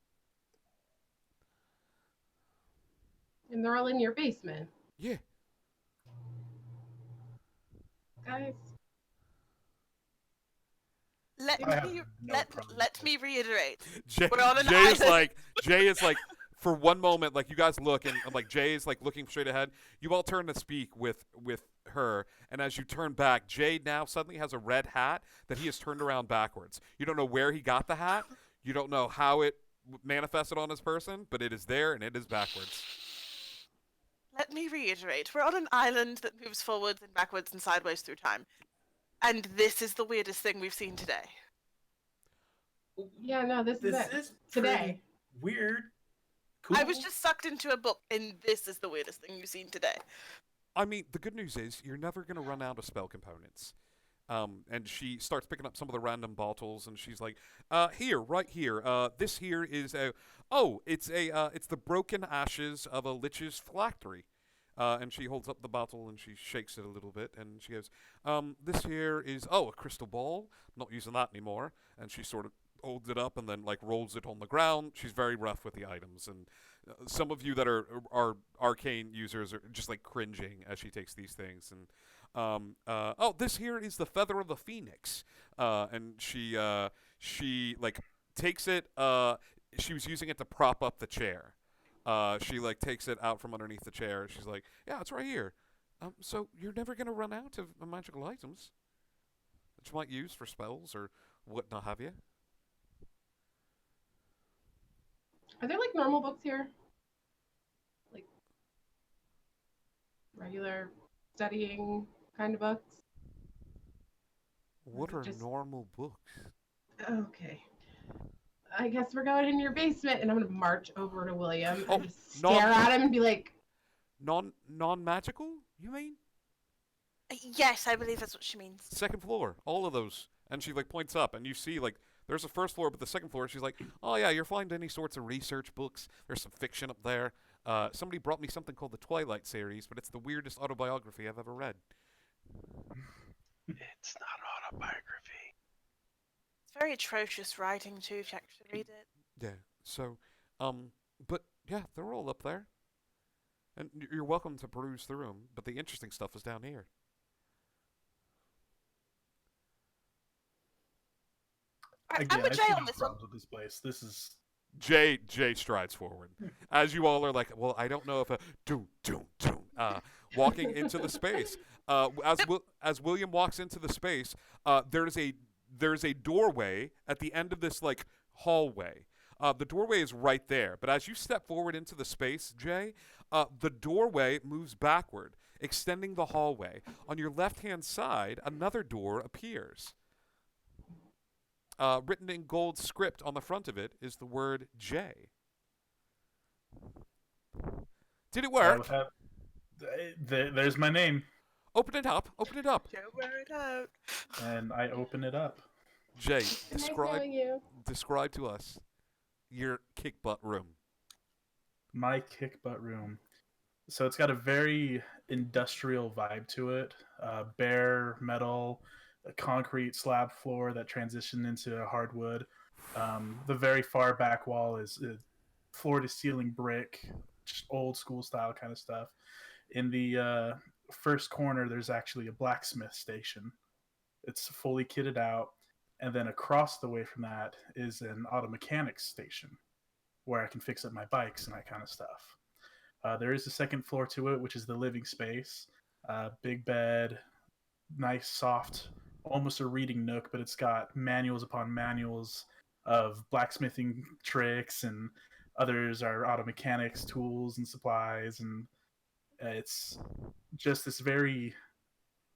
And they're all in your basement. Yeah. Guys. Let me reiterate. Jay, We're on an Jay is island. Jay is like, for one moment, like you guys look and like Jay is like looking straight ahead. You all turn to speak with her, and as you turn back, Jay now suddenly has a red hat that he has turned around backwards. You don't know where he got the hat. You don't know how it manifested on his person, but it is there and it is backwards. Let me reiterate. We're on an island that moves forwards and backwards and sideways through time. And this is the weirdest thing we've seen today. Yeah, no, this is it. Today. Weird. Cool. I was just sucked into a book, and this is the weirdest thing you've seen today. I mean, the good news is you're never going to run out of spell components. And she starts picking up some of the random bottles, and she's like, here, right here. This here is it's the broken ashes of a lich's phylactery. And she holds up the bottle and she shakes it a little bit, and she goes, this here is, a crystal ball. I'm not using that anymore. And she sort of holds it up and then like rolls it on the ground. She's very rough with the items, and some of you that are arcane users are just like cringing as she takes these things. And this here is the feather of the phoenix. And she like takes it. She was using it to prop up the chair. She like takes it out from underneath the chair. She's like, yeah, it's right here. So you're never gonna run out of magical items that you might use for spells or whatnot have you. Are there like normal books here? Like regular studying kind of books? What are normal books? Okay. I guess we're going in your basement, and I'm gonna march over to William and just stare at him and be like, non-magical, you mean? Yes, I believe that's what she means. Second floor, all of those. And she like points up, and you see like there's a first floor, but the second floor, she's like, oh yeah, you'll find any sorts of research books. There's some fiction up there. Somebody brought me something called the Twilight series, but it's the weirdest autobiography I've ever read. It's not autobiography. It's very atrocious writing too, if you actually read it. Yeah. So, but yeah, they're all up there, and you're welcome to peruse through them. But the interesting stuff is down here. Again, with I Jay see on no this one. problems with this place. This is Jay strides forward, as you all are like, well, I don't know if walking into the space. As William walks into the space, there's a doorway at the end of this like hallway. The doorway is right there, but as you step forward into the space, Jay, the doorway moves backward, extending the hallway. On your left-hand side, another door appears. Written in gold script on the front of it is the word J. Did it work? There's my name. Open it up. Open it up. Wear it out. And I open it up. Jay, nice knowing you. describe to us your kick butt room. My kick butt room. So it's got a very industrial vibe to it. Bare metal, a concrete slab floor that transitioned into hardwood. The very far back wall is floor to ceiling brick, just old school style kind of stuff. In the first corner, there's actually a blacksmith station. It's fully kitted out. And then across the way from that is an auto mechanics station where I can fix up my bikes and that kind of stuff. There is a second floor to it, which is the living space. Big bed, nice soft almost a reading nook, but it's got manuals upon manuals of blacksmithing tricks, and others are auto mechanics tools and supplies, and it's just this very.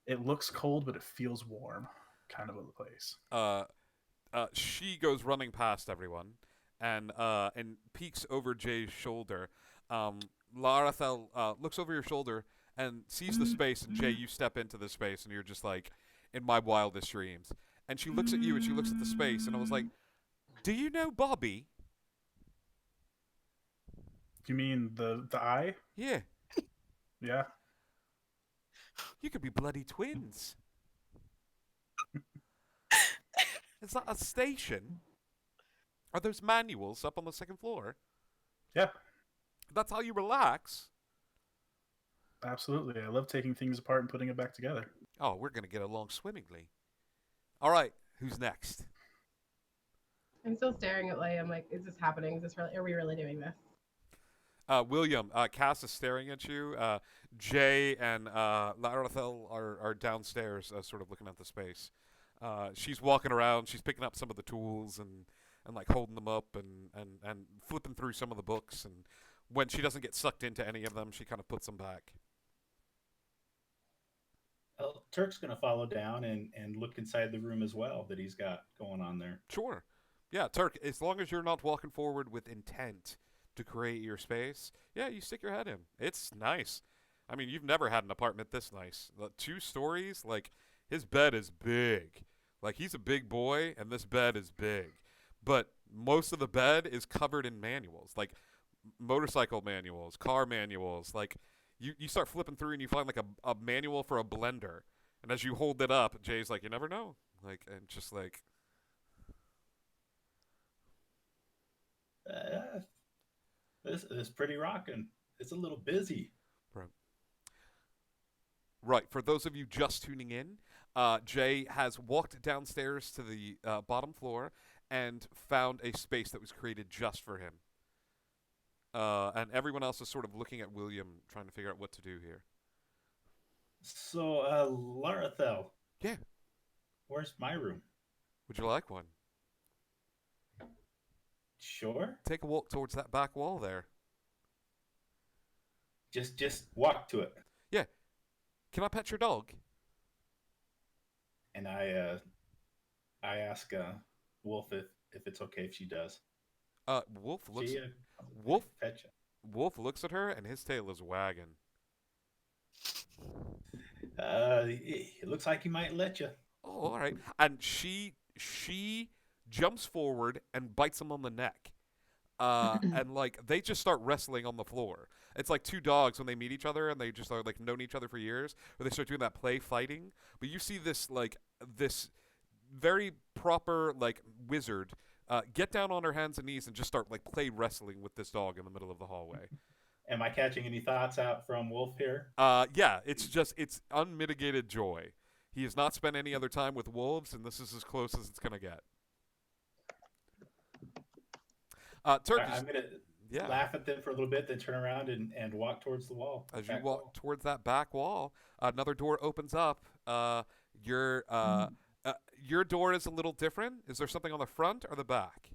It looks cold, but it feels warm, kind of a place. She goes running past everyone, and peeks over Jay's shoulder. Larathel looks over your shoulder and sees the space, and Jay, you step into the space, and you're just like, in my wildest dreams. And she looks at you, and she looks at the space, and I was like, do you know Bobby? You mean the eye? Yeah. Yeah. You could be bloody twins. Is that a station? Are those manuals up on the second floor? Yeah. That's how you relax? Absolutely. I love taking things apart and putting it back together. Oh, we're going to get along swimmingly. All right, who's next? I'm still staring at Leia. I'm like, is this happening? Is this really? Are we really doing this? William, Cass is staring at you. Jay and Larathel are downstairs, sort of looking at the space. She's walking around. She's picking up some of the tools and like holding them up and flipping through some of the books. And when she doesn't get sucked into any of them, she kind of puts them back. Well, Turk's going to follow down and look inside the room as well that he's got going on there. Sure. Yeah, Turk, as long as you're not walking forward with intent to create your space, yeah, you stick your head in. It's nice. I mean, you've never had an apartment this nice. 2 stories, like, his bed is big. Like, he's a big boy, and this bed is big. But most of the bed is covered in manuals, like motorcycle manuals, car manuals. Like, you start flipping through, and you find, like, a manual for a blender. And as you hold it up, Jay's like, you never know. Like, and just like... This is pretty rocking. It's a little busy. Right. For those of you just tuning in, Jay has walked downstairs to the bottom floor and found a space that was created just for him. And everyone else is sort of looking at William, trying to figure out what to do here. So, Larathel. Yeah. Where's my room? Would you like one? Sure. Take a walk towards that back wall there. Just walk to it. Yeah. Can I pet your dog? And I ask Wolf if it's okay if she does. Wolf looks at her, and his tail is wagging. It looks like he might let you. Oh, all right. And she jumps forward and bites him on the neck. And like they just start wrestling on the floor. It's like 2 dogs when they meet each other and they just are like known each other for years, or they start doing that play fighting. But you see this very proper like wizard get down on her hands and knees and just start like play wrestling with this dog in the middle of the hallway. Am I catching any thoughts out from Wolf here? Yeah, it's unmitigated joy. He has not spent any other time with wolves, and this is as close as it's gonna get. Turk, I'm going to laugh at them for a little bit, then turn around and walk towards the wall. As you walk towards that back wall, another door opens up. Your door is a little different. Is there something on the front or the back?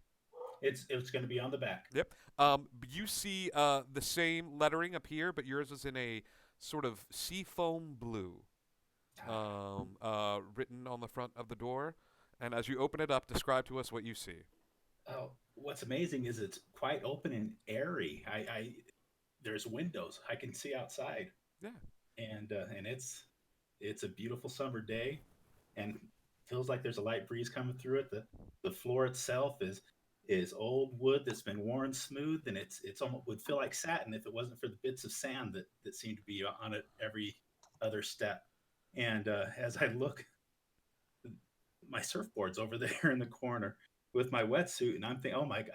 It's going to be on the back. Yep. You see the same lettering appear, but yours is in a sort of seafoam blue, written on the front of the door. And as you open it up, describe to us what you see. Oh, what's amazing is it's quite open and airy. There's windows. I can see outside. Yeah. And it's a beautiful summer day, and feels like there's a light breeze coming through it. The floor itself is old wood that's been worn smooth, and it's almost would feel like satin if it wasn't for the bits of sand that seem to be on it every other step. And as I look, my surfboard's over there in the corner with my wetsuit, and I'm thinking, oh my,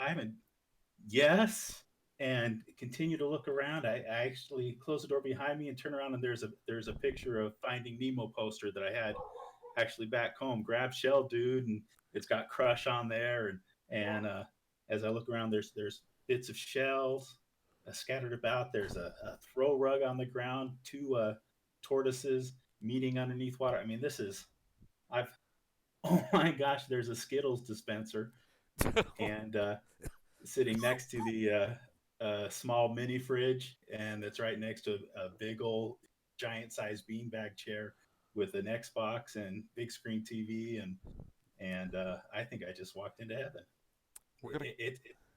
yes, and continue to look around. I actually close the door behind me and turn around, and there's a picture of Finding Nemo poster that I had actually back home. Grab shell, dude, and it's got Crush on there, and as I look around, there's bits of shells scattered about. There's a throw rug on the ground, 2 tortoises meeting underneath water. I mean, oh my gosh, there's a Skittles dispenser, and sitting next to the small mini fridge, and that's right next to a big old giant sized beanbag chair with an Xbox and big screen TV, and I think I just walked into heaven.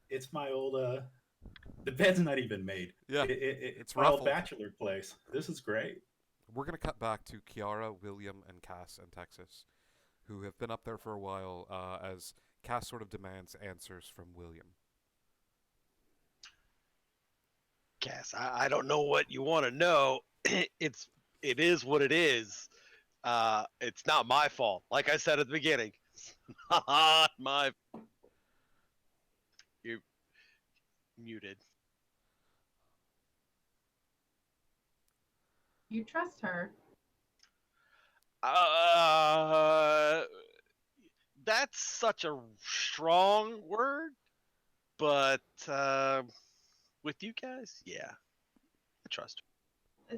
It's my old the bed's not even made. Yeah, It's it's my old ruffled. bachelor place. This is great. We're going to cut back to Kiara, William, and Cass in Texas, who have been up there for a while as Cass sort of demands answers from William. Cass, I don't know what you want to know. It is what it is. It's not my fault. Like I said at the beginning, it's not my. You're muted. You trust her. That's such a strong word, but with you guys, yeah, I trust her.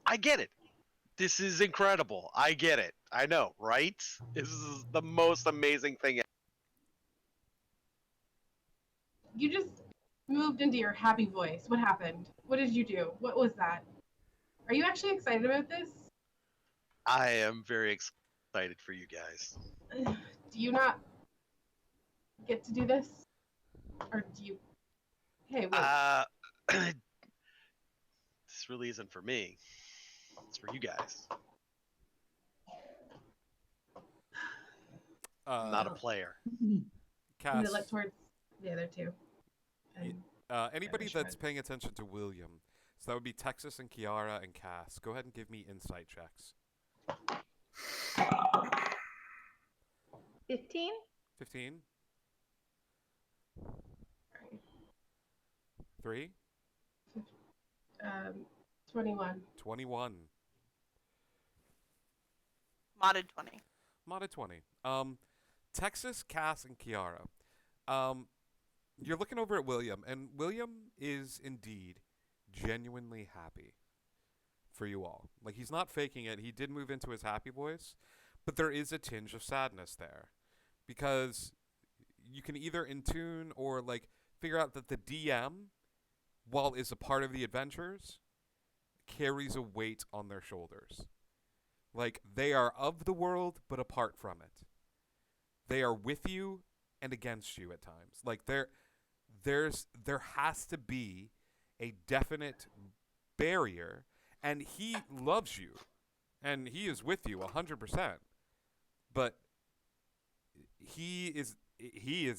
I get it. This is incredible. I get it. I know, right? This is the most amazing thing. You just moved into your happy voice. What happened? What did you do? What was that? Are you actually excited about this? I am very excited for you guys. Do you not get to do this? Or do you... Hey, wait. This really isn't for me. It's for you guys. I'm not a player. I'm Cass. gonna look towards the other two. Anybody that's paying attention to William, so that would be Texas and Kiara and Cass. Go ahead and give me insight checks. 15? 15? 3? 21. 21. Modded 20. Modded 20. Texas, Cass, and Kiara. You're looking over at William, and William is indeed genuinely happy for you all. Like, he's not faking it. He did move into his happy voice, but there is a tinge of sadness there. Because you can either intune or, like, figure out that the DM, while is a part of the adventures, carries a weight on their shoulders. Like, they are of the world, but apart from it. They are with you and against you at times. Like, there has to be a definite barrier, and he loves you, and he is with you 100%. But he is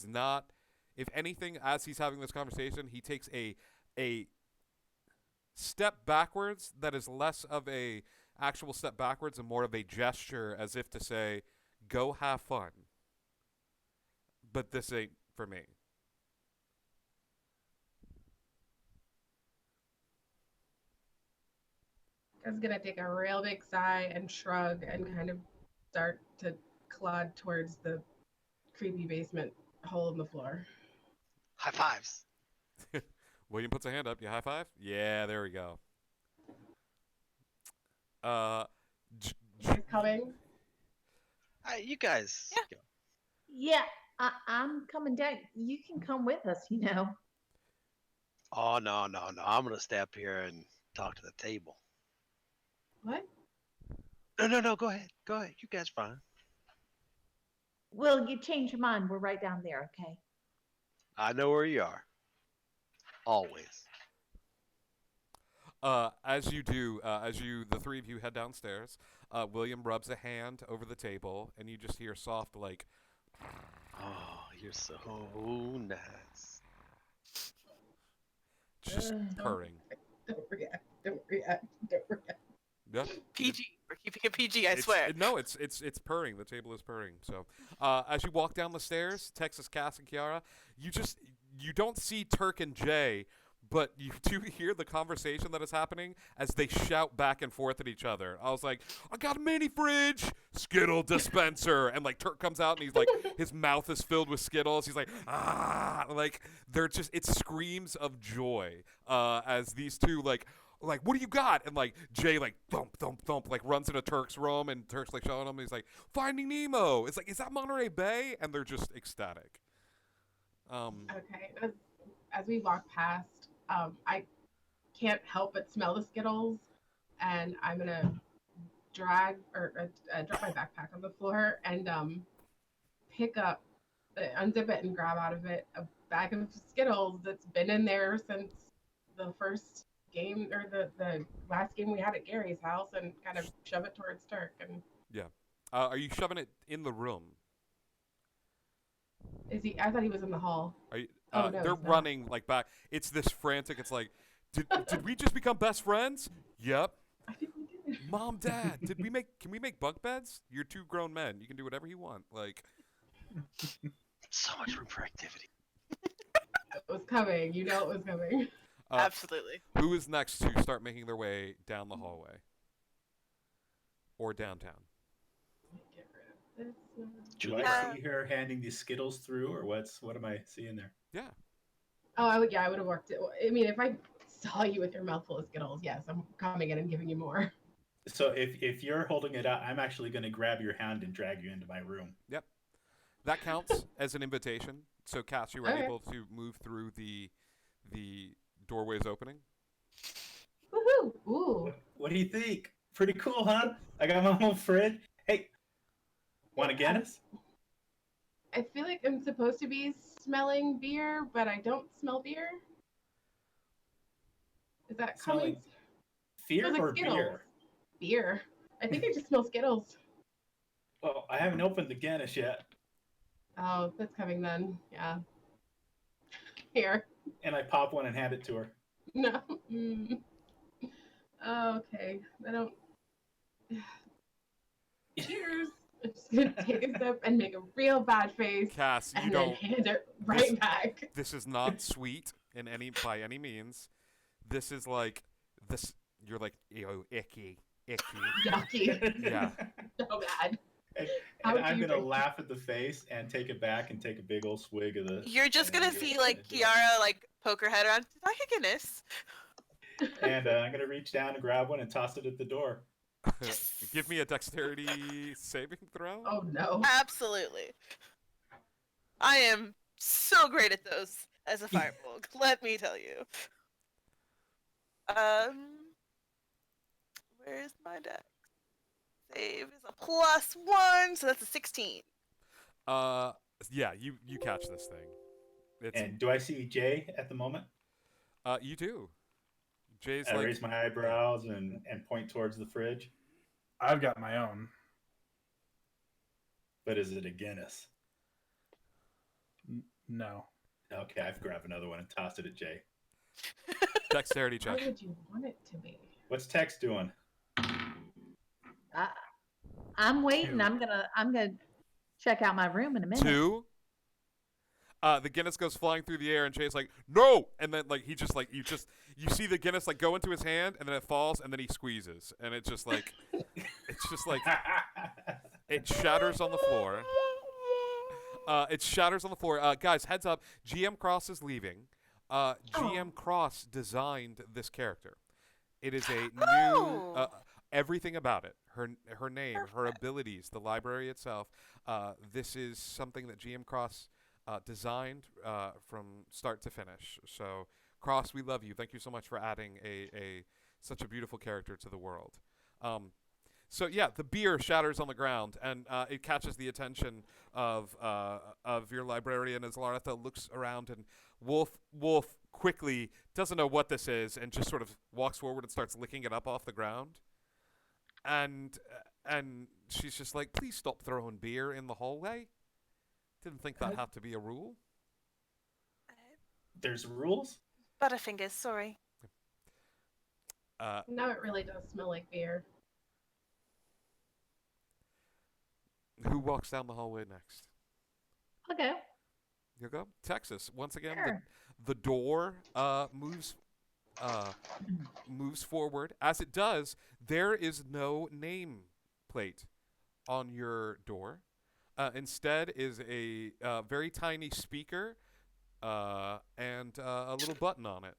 not. If anything, as he's having this conversation, he takes a step backwards that is less of a actual step backwards and more of a gesture, as if to say, "Go have fun." But this ain't for me. I was gonna take a real big sigh and shrug and kind of start to clod towards the creepy basement hole in the floor. High fives. William puts a hand up. You high five? Yeah, there we go. Coming? You guys. Yeah. Yeah, I'm coming down. You can come with us, you know. Oh, no. I'm going to stay up here and talk to the table. What? No. Go ahead. You guys are fine. Well, you change your mind. We're right down there, okay? I know where you are. Always. As you do, the three of you head downstairs, William rubs a hand over the table, and you just hear soft, like... Oh, you're so nice. Just purring. Don't react. Yeah. PG. We're keeping it PG, I swear. No, it's purring. The table is purring. So, as you walk down the stairs, Texas, Cass, and Kiara, you don't see Turk and Jay, but you do hear the conversation that is happening as they shout back and forth at each other. I was like, I got a mini fridge, Skittle dispenser, and like Turk comes out and he's like, his mouth is filled with Skittles. He's like, like it screams of joy as these two like like, what do you got? And like Jay like thump thump thump like runs into Turk's room, and Turk's like showing him. He's like, Finding Nemo. It's like, is that Monterey Bay? And they're just ecstatic. Okay. As we walk past, I can't help but smell the Skittles, and I'm gonna drag or drop my backpack on the floor and pick up, unzip it and grab out of it a bag of Skittles that's been in there since the first game or the last game we had at Gary's house, and kind of shove it towards Turk. And Yeah. Are you shoving it in the room? is he? I thought he was in the hall. Are you, Oh, no, they're he's not. running like back. It's this frantic. It's like, did we just become best friends? Yep. I think we did. Mom, Dad, can we make bunk beds? You're two grown men. You can do whatever you want. Like, So much room for activity. It was coming. You know it was coming. Absolutely. Who is next to start making their way down the hallway or downtown? Get rid of this. Do I see her handing these Skittles through, or what am I seeing there? Yeah. Oh, I would have worked it. I mean, if I saw you with your mouth full of Skittles, yes, I'm coming in and giving you more. So if you're holding it out, I'm actually going to grab your hand and drag you into my room. Yep. That counts as an invitation. So, Cass, you were Okay. able to move through the doorways opening. Woohoo! Ooh. What do you think? Pretty cool, huh? I got my own fridge. Hey, want a Guinness? I feel like I'm supposed to be smelling beer, but I don't smell beer. Is that Smelling coming? fear Smells like or Skittles. beer? Beer. I think I just smell Skittles. Well, I haven't opened the Guinness yet, Oh, that's coming then. Yeah. Here. and I pop one and hand it to her. No. Mm. Okay. I don't. Cheers. I'm just gonna take a sip and make a real bad face, Cass, you and then don't. hand it right back. This is not sweet by any means. This is like this. You're like, ew, icky. Yucky. Yeah. So bad. And How do I'm you gonna drink? laugh at the face and take it back and take a big old swig of the. You're just gonna see like Kiara like poke her head around. Did I get Guinness? And I'm gonna reach down and grab one and toss it at the door. Give me a dexterity saving throw. Oh no. Absolutely. I am so great at those as a firebolt. Let me tell you. Where's my dex? Save is a +1, so that's a 16. Yeah, you catch this thing. It's And do I see Jay at the moment? you do. Jay's I like, raise my eyebrows and point towards the fridge. I've got my own. But is it a Guinness? No. Okay, I've grabbed another one and tossed it at Jay. dexterity Why check. would you want it to be? What's Tex doing? I'm waiting. 2. I'm gonna check out my room in a minute. 2. The Guinness goes flying through the air, and Jay's like, "No!" And then like he just like you see the Guinness like go into his hand, and then it falls, and then he squeezes, and it's just like it shatters on the floor. It shatters on the floor. Guys, heads up. GM Cross is leaving. GM Cross designed this character. It is a new everything about it. Her name, her abilities, the library itself. This is something that GM Cross designed from start to finish. So, Cross, we love you. Thank you so much for adding a such a beautiful character to the world. So yeah, the beer shatters on the ground, and it catches the attention of your librarian as Laratha looks around, and Wolf quickly doesn't know what this is, and just sort of walks forward and starts licking it up off the ground. And she's just like, "Please stop throwing beer in the hallway. Didn't think that had to be a rule." There's rules? Butterfingers, sorry. Now it really does smell like beer. Who walks down the hallway next? Okay. You go, Texas. Once again, Sure. the door moves forward. As it does, there is no name plate on your door. Instead is a very tiny speaker and a little button on it.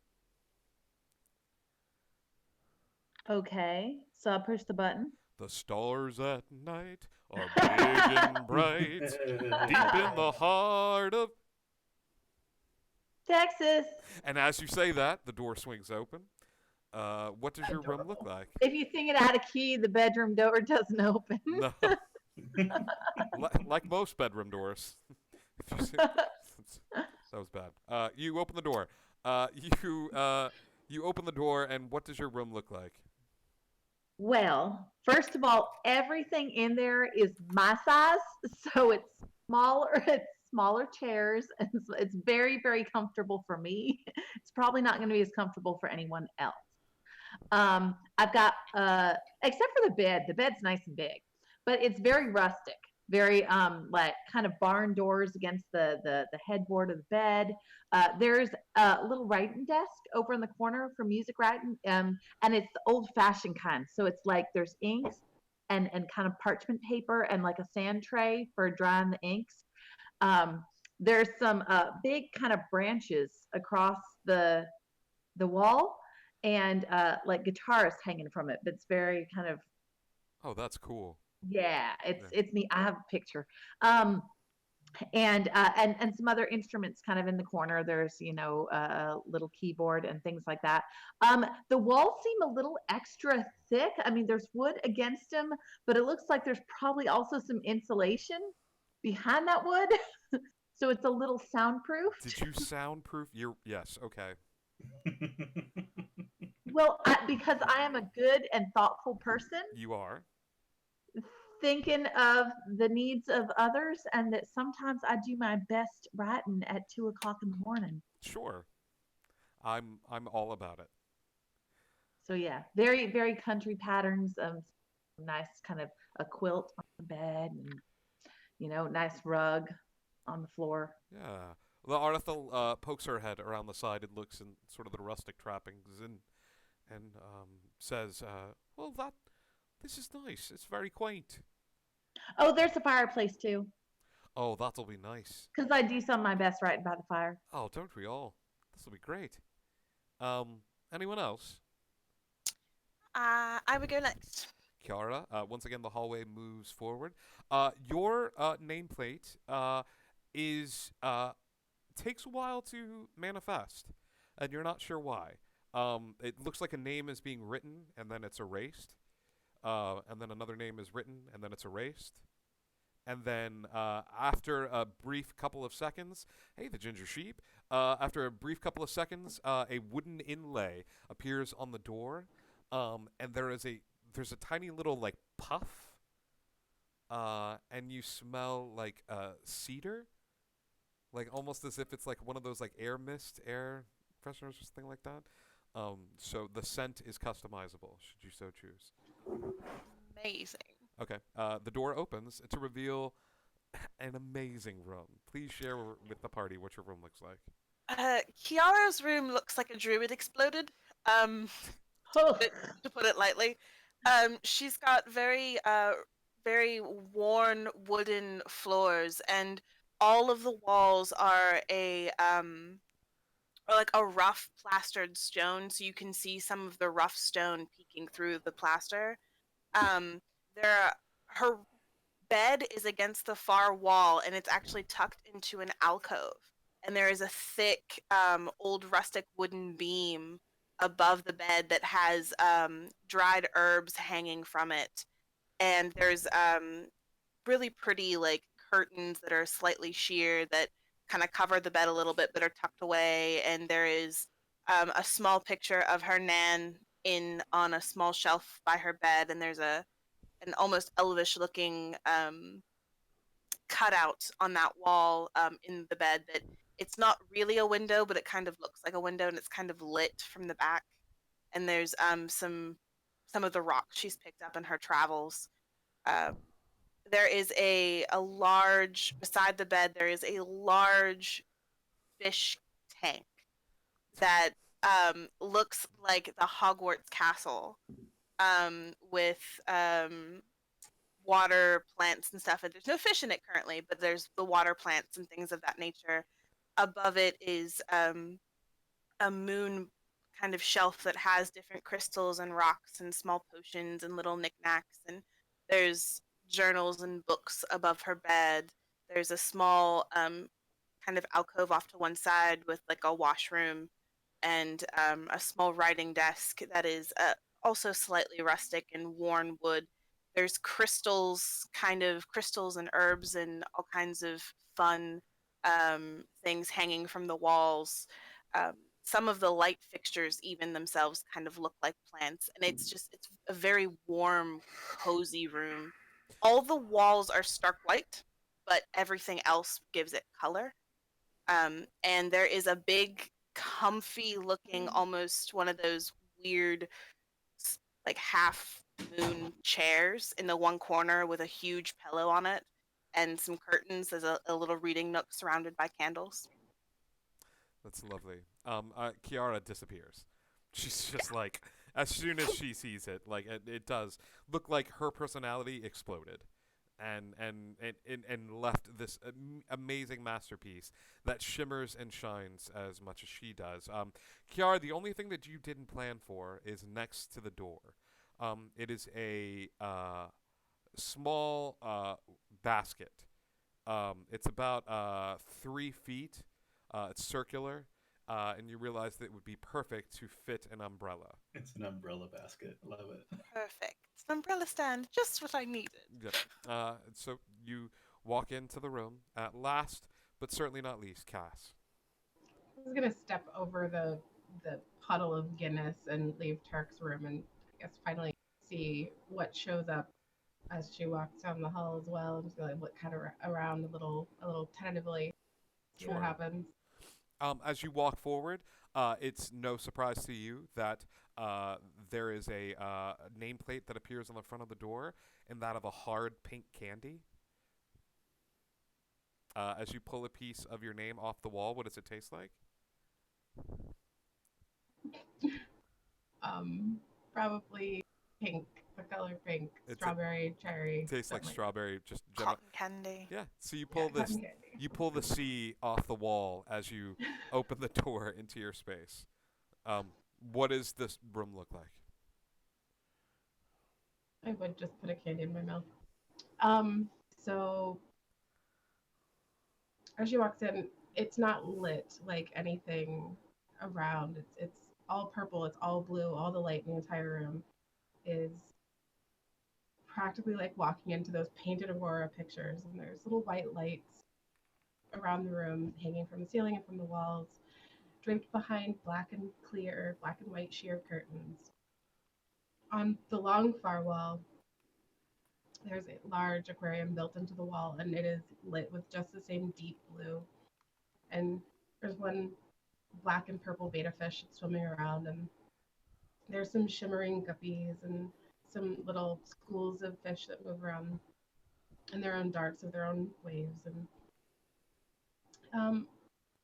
Okay, so I push the button. The stars at night are big and bright, deep in the heart of. Texas. And as you say that, the door swings open. What does your room look like? If you sing it out of key, the bedroom door doesn't open. No. Like most bedroom doors. If you that was bad. You open the door. You open the door, and what does your room look like? Well, first of all, everything in there is my size, so it's smaller. It's smaller chairs, and it's very, very comfortable for me. It's probably not going to be as comfortable for anyone else. I've got, except for the bed. The bed's nice and big, but it's very rustic. Very like kind of barn doors against the headboard of the bed. There's a little writing desk over in the corner for music writing, and it's the old-fashioned kind. So it's like there's inks and kind of parchment paper and like a sand tray for drying the inks. There's some big kind of branches across the wall and like guitars hanging from it. That's very kind of Oh, that's cool. yeah, it's neat. I have a picture. And some other instruments kind of in the corner. There's a little keyboard and things like that. The walls seem a little extra thick. I mean, there's wood against them, but it looks like there's probably also some insulation behind that wood, so it's a little soundproof. Did you soundproof your? Yes. Okay. Well, because I am a good and thoughtful person. You are. Thinking of the needs of others, and that sometimes I do my best writing at 2:00 in the morning. Sure. I'm all about it. So yeah, very, very country patterns. Nice kind of a quilt on the bed, and nice rug on the floor. Yeah. The Arthel pokes her head around the side and looks in sort of the rustic trappings and says, "Well, this is nice. It's very quaint." Oh, there's a fireplace too. Oh, that'll be nice. Because I do some of my best writing by the fire. Oh, don't we all? This will be great. Anyone else? I would go next. Kiara. Once again, the hallway moves forward. Your nameplate is takes a while to manifest, and you're not sure why. It looks like a name is being written, and then it's erased. And then another name is written, and then it's erased. And then after a brief couple of seconds, hey, the ginger sheep. After a brief couple of seconds, a wooden inlay appears on the door, and there's a tiny little like puff, and you smell like cedar, like almost as if it's like one of those like air fresheners or something like that. So the scent is customizable, should you so choose. Amazing. Okay. The door opens to reveal an amazing room. Please share with the party what your room looks like. Kiara's room looks like a druid exploded. To put it lightly. She's got very worn wooden floors, and all of the walls are like a rough plastered stone, so you can see some of the rough stone peeking through the plaster. Her bed is against the far wall, and it's actually tucked into an alcove. And there is a thick, old rustic wooden beam above the bed that has dried herbs hanging from it. And there's really pretty like curtains that are slightly sheer that kind of cover the bed a little bit but are tucked away. And there is a small picture of her Nan on a small shelf by her bed, and there's an almost elvish looking cutout on that wall in the bed that it's not really a window, but it kind of looks like a window, and it's kind of lit from the back. And there's some of the rocks she's picked up in her travels. There is a large, beside the bed, there is a large fish tank that looks like the Hogwarts castle with water plants and stuff. And there's no fish in it currently, but there's the water plants and things of that nature. Above it is a moon kind of shelf that has different crystals and rocks and small potions and little knickknacks. And there's journals and books above her bed. There's a small kind of alcove off to one side with like a washroom and a small writing desk that is also slightly rustic and worn wood. There's crystals and herbs and all kinds of fun things hanging from the walls. Um, some of the light fixtures, even themselves, kind of look like plants, and it's a very warm, cozy room. All the walls are stark white, but everything else gives it color. And there is a big, comfy looking, almost one of those weird, like half moon chairs in the one corner with a huge pillow on it and some curtains. There's a little reading nook surrounded by candles. That's lovely. Kiara disappears. She's just like, as soon as she sees it, like it does look like her personality exploded, and left this amazing masterpiece that shimmers and shines as much as she does. Kiara, the only thing that you didn't plan for is next to the door. It is a small basket. It's about 3 feet. It's circular, and you realize that it would be perfect to fit an umbrella. It's an umbrella basket. Love it. Perfect. It's an umbrella stand, just what I needed. Yep. So you walk into the room at last, but certainly not least, Cass. I was gonna step over the puddle of Guinness and leave Turk's room, and I guess finally see what shows up as she walks down the hall as well. I'm just gonna look kind of around a little tentatively, see what Sure. happens. As you walk forward, it's no surprise to you that there is a nameplate that appears on the front of the door, and that of a hard pink candy. As you pull a piece of your name off the wall, what does it taste like? Probably pink, the color pink, strawberry, cherry. Tastes like strawberry, just cotton candy. Yeah. So you pull this, you pull the C off the wall as you open the door into your space. What does this room look like? I would just put a candy in my mouth. So as she walks in, it's not lit like anything around. It's all purple, it's all blue, all the light in the entire room is practically like walking into those painted Aurora pictures, and there's little white lights around the room hanging from the ceiling and from the walls, draped behind black and white sheer curtains. On the long far wall, there's a large aquarium built into the wall, and it is lit with just the same deep blue. And there's one black and purple betta fish swimming around, and there's some shimmering guppies and some little schools of fish that move around in their own darts of their own waves. And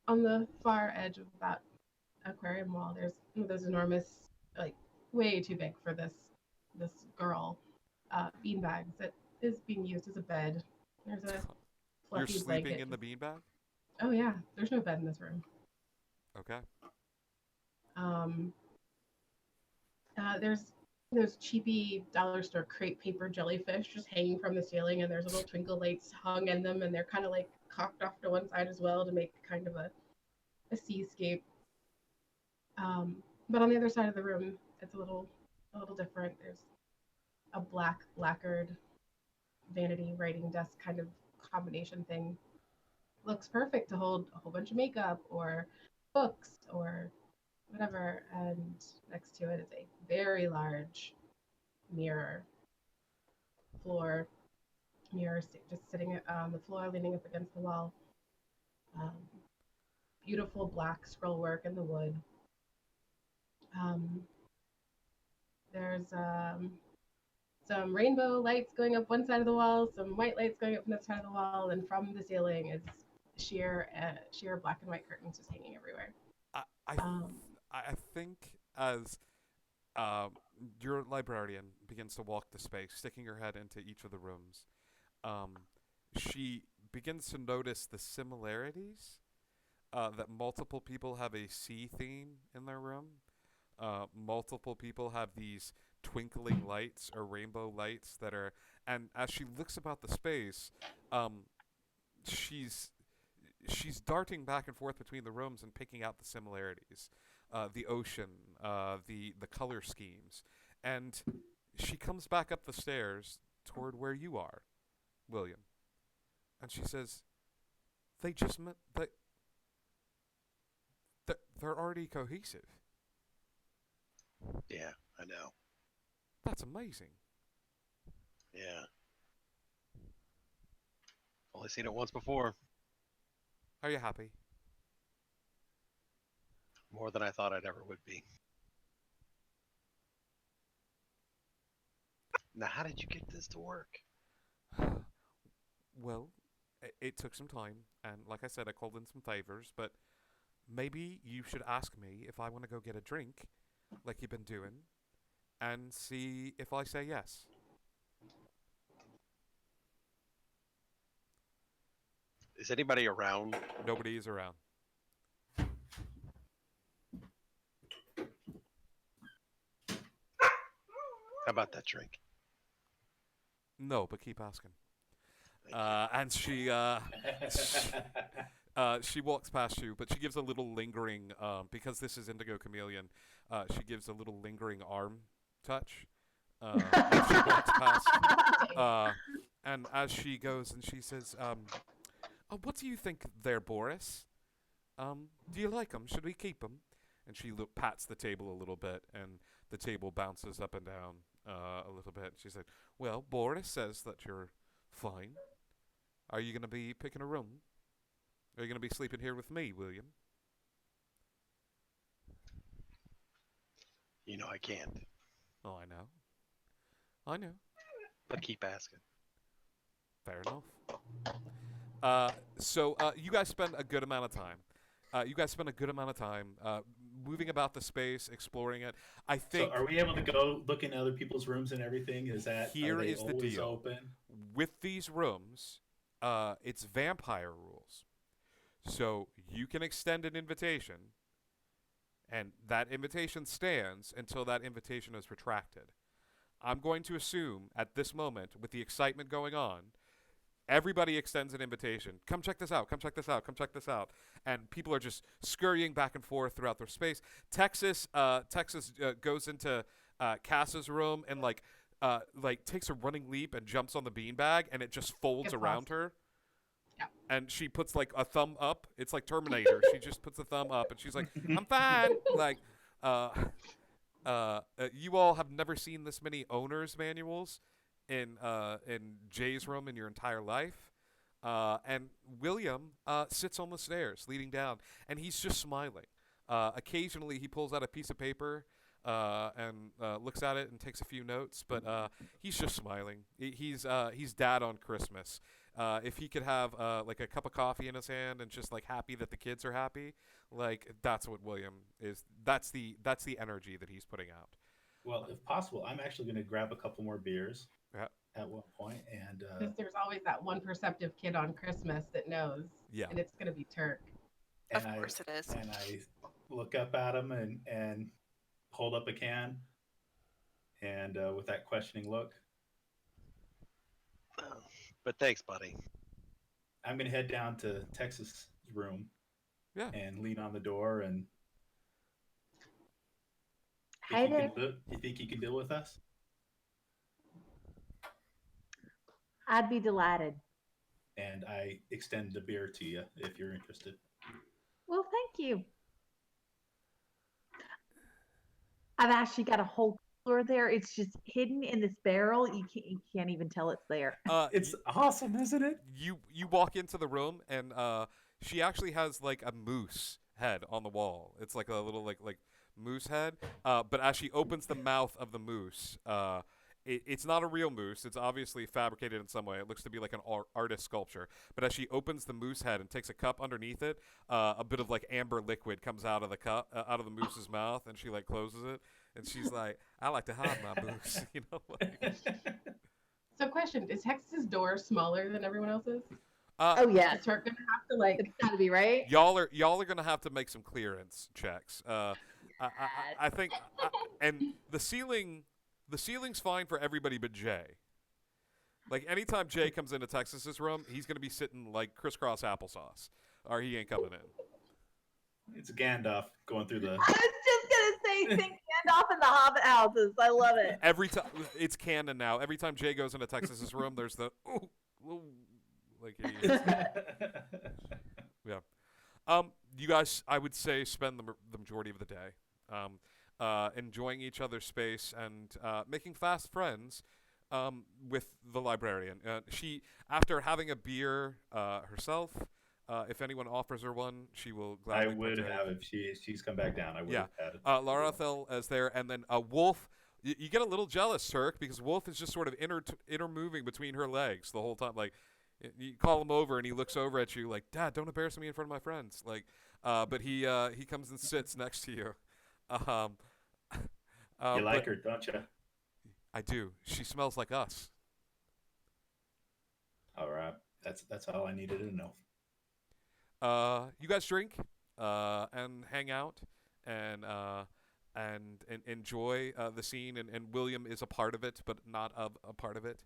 on the far edge of that aquarium wall, there's one of those enormous, like way too big for this girl, bean bags that is being used as a bed. There's a fluffy You're sleeping blanket. in the beanbag? Oh yeah, there's no bed in this room. Okay. There's those cheapy dollar store crepe paper jellyfish just hanging from the ceiling, and there's little twinkle lights hung in them, and they're kind of like cocked off to one side as well to make kind of a seascape. But on the other side of the room, it's a little different. There's a lacquered vanity writing desk kind of combination thing. Looks perfect to hold a whole bunch of makeup or books or whatever. And next to it is a very large mirror just sitting on the floor, leaning up against the wall. Beautiful black scroll work in the wood. There's some rainbow lights going up one side of the wall, some white lights going up from the side of the wall, and from the ceiling is sheer black and white curtains just hanging everywhere. I think as your librarian begins to walk the space, sticking her head into each of the rooms, she begins to notice the similarities that multiple people have a sea theme in their room. multiple people have these twinkling lights or rainbow lights that are, and as she looks about the space, she's darting back and forth between the rooms and picking out the similarities, the ocean, the color schemes, and she comes back up the stairs toward where you are, William, and she says, "They just met. They're already cohesive." Yeah, I know. That's amazing. Yeah. Only seen it once before. Are you happy? More than I thought I'd ever would be. Now, how did you get this to work? Well, it took some time, and like I said, I called in some favors, but maybe you should ask me if I want to go get a drink, like you've been doing, and see if I say yes. Is anybody around? Nobody is around. How about that drink? No, but keep asking. And she she walks past you, but she gives a little lingering, because this is Indigo Chameleon, she gives a little lingering arm touch as she walks past. And as she goes and she says, "Oh, what do you think there, Boris? Do you like him? Should we keep him?" And she pats the table a little bit, and the table bounces up and down a little bit. She said, "Well, Boris says that you're fine. Are you going to be picking a room? Are you going to be sleeping here with me, William?" You know I can't. Oh, I know. I know. But keep asking. Fair enough. So you guys spend a good amount of time. Moving about the space, exploring it. I think. So are we able to go look in other people's rooms and everything? Is that Here is the deal. Open? With these rooms, it's vampire rules. So you can extend an invitation, and that invitation stands until that invitation is retracted. I'm going to assume at this moment, with the excitement going on, everybody extends an invitation. Come check this out. Come check this out. Come check this out. And people are just scurrying back and forth throughout their space. Texas goes into Cass's room and like takes a running leap and jumps on the beanbag, and it just folds around her. Yeah. And she puts like a thumb up. It's like Terminator. She just puts a thumb up, and she's like, "I'm fine." Like, you all have never seen this many owner's manuals in Jay's room in your entire life. And William sits on the stairs leading down, and he's just smiling. Occasionally, he pulls out a piece of paper and looks at it and takes a few notes, but he's just smiling. He's dad on Christmas. If he could have like a cup of coffee in his hand and just like happy that the kids are happy, like that's what William is. That's the energy that he's putting out. Well, if possible, I'm actually going to grab a couple more beers. Yeah. At one point, and because there's always that one perceptive kid on Christmas that knows. Yeah. And it's gonna be Turk. Of course it is. And I look up at him and hold up a can, and with that questioning look. But thanks, buddy. I'm gonna head down to Texas' room. Yeah. And lean on the door and. Hey there. You think you can deal with us? I'd be delighted. And I extend the beer to you if you're interested. Well, thank you. I've actually got a whole cooler there. It's just hidden in this barrel. You can't even tell it's there. It's awesome, isn't it? You walk into the room, and she actually has like a moose head on the wall. It's like a little like moose head. But as she opens the mouth of the moose, it's not a real moose. It's obviously fabricated in some way. It looks to be like an artist sculpture. But as she opens the moose head and takes a cup underneath it, a bit of like amber liquid comes out of the cup, out of the moose's mouth, and she like closes it, and she's like, "I like to hide my moose," you know. Like. So, question: is Texas's door smaller than everyone else's? Oh yeah. Is Turk gonna have to like? It's got to be right. Y'all are gonna have to make some clearance checks. I think, and the ceiling's fine for everybody but Jay. Like anytime Jay comes into Texas's room, he's gonna be sitting like crisscross applesauce, or he ain't coming in. It's Gandalf going through the. I was just gonna say, think Gandalf in the Hobbit houses. I love it. Every time it's canon now. Every time Jay goes into Texas's room, there's the like he is. Yeah. You guys, I would say, spend the majority of the day, enjoying each other's space and making fast friends. With the librarian, she, after having a beer herself, if anyone offers her one, she will I gladly. would partake. have if she's come back down. I would Yeah, have had it. Larathel is there, and then Wolf. You get a little jealous, Turk, because Wolf is just sort of intermoving between her legs the whole time. Like, you call him over, and he looks over at you like, "Dad, don't embarrass me in front of my friends." Like, but he comes and sits next to you. You like her, don't you? I do. She smells like us. All right, that's all I needed to know. You guys drink and hang out and enjoy the scene, and William is a part of it, but not a part of it,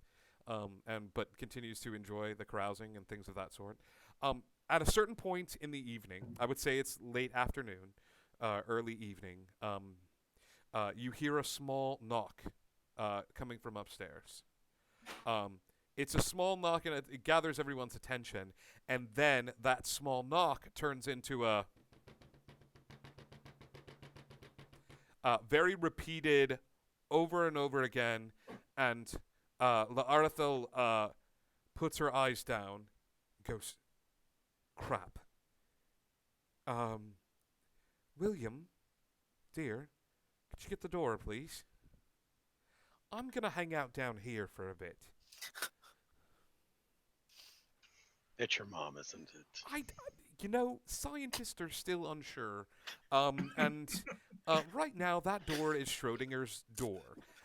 but continues to enjoy the carousing and things of that sort. At a certain point in the evening, I would say it's late afternoon, early evening, you hear a small knock coming from upstairs. It's a small knock, and it gathers everyone's attention, and then that small knock turns into a very repeated over and over again, and Larathel puts her eyes down, goes, crap. William, dear, could you get the door, please? I'm going to hang out down here for a bit. It's your mom, isn't it? You know, scientists are still unsure. And right now, that door is Schrodinger's door.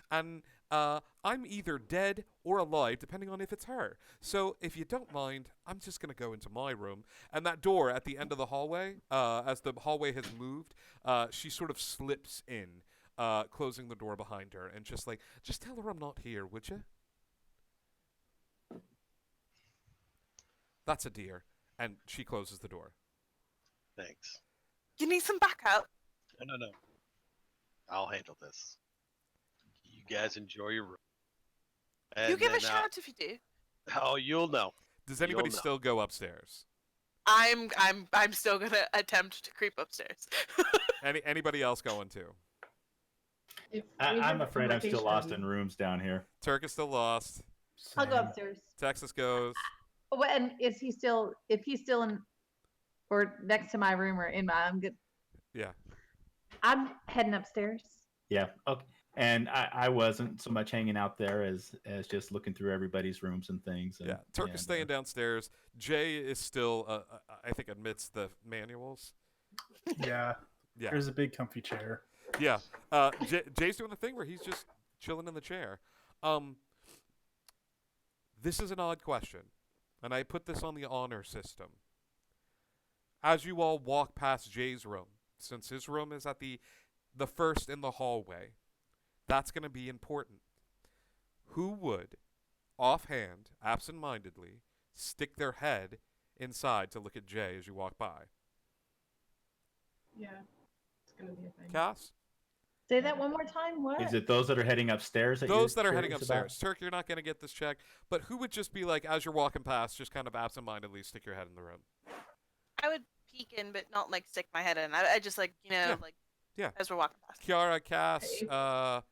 And I'm either dead or alive, depending on if it's her. So if you don't mind, I'm just going to go into my room. And that door at the end of the hallway, as the hallway has moved, she sort of slips in, closing the door behind her. And just tell her I'm not here, would you? That's a dear. And she closes the door. Thanks. You need some backup. No. I'll handle this. You guys enjoy your room. You give a shout if you do. Oh, you'll know. Does anybody still go upstairs? I'm still gonna attempt to creep upstairs. Anybody else going to? I'm afraid I'm still lost in rooms down here. Turk is still lost. I'll go upstairs. Texas goes. Oh, and is he still? If he's still in, or next to my room or in my, I'm good. Yeah. I'm heading upstairs. Yeah. Okay. And I wasn't so much hanging out there as just looking through everybody's rooms and things. And, yeah. Turk is staying downstairs. Jay is still, I think, amidst the manuals. Yeah. Yeah. There's a big comfy chair. Yeah. Jay's doing the thing where he's just chilling in the chair. This is an odd question, and I put this on the honor system. As you all walk past Jay's room, since his room is at the first in the hallway, that's going to be important. Who would, offhand, absent-mindedly, stick their head inside to look at Jay as you walk by? Yeah, it's gonna be a thing. Cass? Say that one more time. What? Is it those that are heading upstairs? Those that are heading upstairs. Turk, you're not going to get this check. But who would just be like, as you're walking past, just kind of absent-mindedly stick your head in the room? I would peek in, but not like stick my head in. I just Yeah. as we're walking past. Kiara, Cass,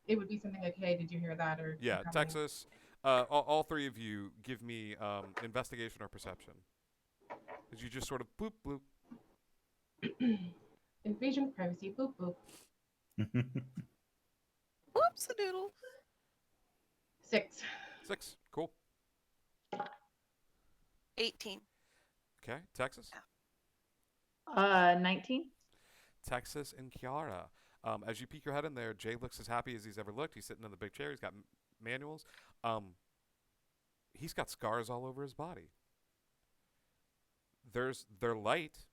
It would be something like, hey, did you hear that? Or yeah, coming? Texas. All three of you give me investigation or perception. As you just sort of bloop, bloop. Invasion of privacy. Boop boop. Whoops a doodle. 6. 6. Cool. 18. Okay, Texas. 19. Texas and Kiara. As you peek your head in there, Jay looks as happy as he's ever looked. He's sitting in the big chair. He's got manuals. He's got scars all over his body. They're light,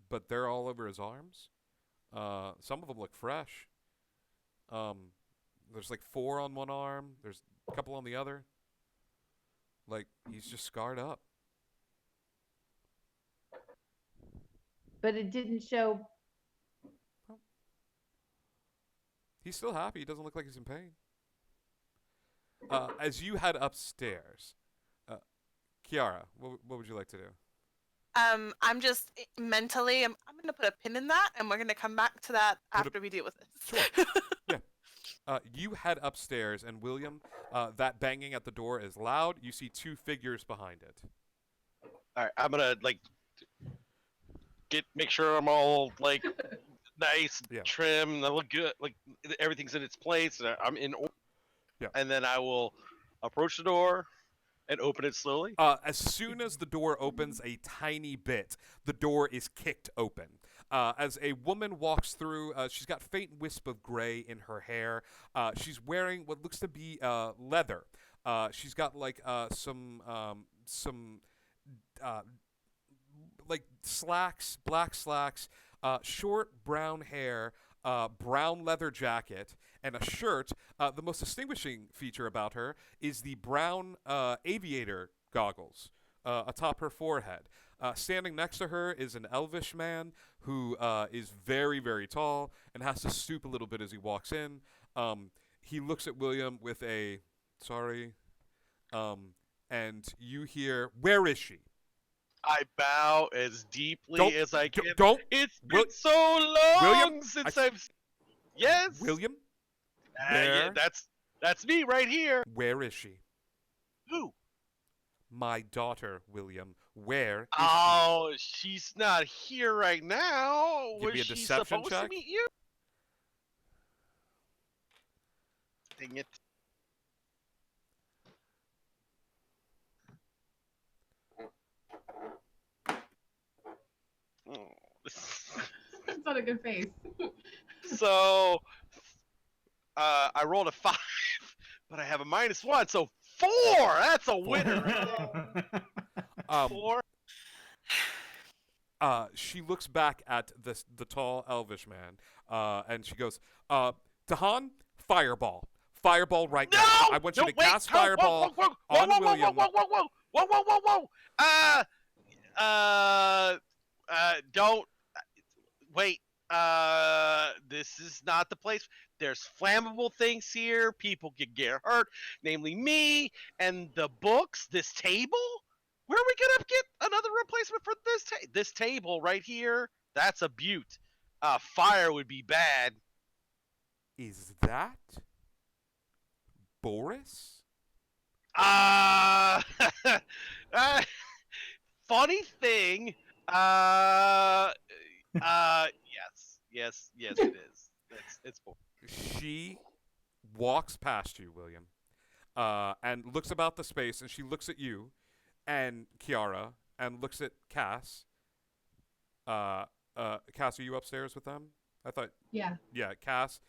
but they're all over his arms. Some of them look fresh. There's like 4 on one arm. There's a couple on the other. Like, he's just scarred up. But it didn't show. He's still happy. He doesn't look like he's in pain. As you head upstairs, Kiara, what would you like to do? I'm just mentally, I'm going to put a pin in that, and we're going to come back to that after we deal with this. Sure. Yeah. You head upstairs, and William, that banging at the door is loud. You see 2 figures behind it. All right, I'm gonna make sure I'm all like nice, trim, and I look good, like everything's in its place, and I'm in order. Yeah. And then I will approach the door and open it slowly. As soon as the door opens a tiny bit, the door is kicked open. As a woman walks through, she's got faint wisp of gray in her hair. She's wearing what looks to be leather. She's got like some like slacks, black slacks, short brown hair, brown leather jacket, and a shirt. The most distinguishing feature about her is the brown aviator goggles atop her forehead. Standing next to her is an elvish man who is very, very tall and has to stoop a little bit as he walks in. He looks at William with a, sorry, and you hear, where is she? I bow as deeply as I can. It's been so long William, since I've. Yes. William. Yeah, that's me right here. Where is she? Who? My daughter, William. Where is Oh, she's not here right now. Give me a Was she deception supposed check. to meet you? Dang it. That's not a good face. So, I rolled a 5, but I have a -1, so 4. That's a winner. 4. She looks back at the tall elvish man, and she goes, Tahan, fireball. Fireball right now. I want you to cast fireball on William. Whoa. Don't wait. This is not the place. There's flammable things here. People could get hurt, namely me and the books. This table. Where are we gonna get another replacement for this table right here? That's a beaut. Fire would be bad. Is that Boris? Funny thing. Yes, it is. It's Boris. She walks past you, William, and looks about the space, and she looks at you and Kiara, and looks at Cass. Cass, are you upstairs with them? I thought. Yeah. Yeah, Cass,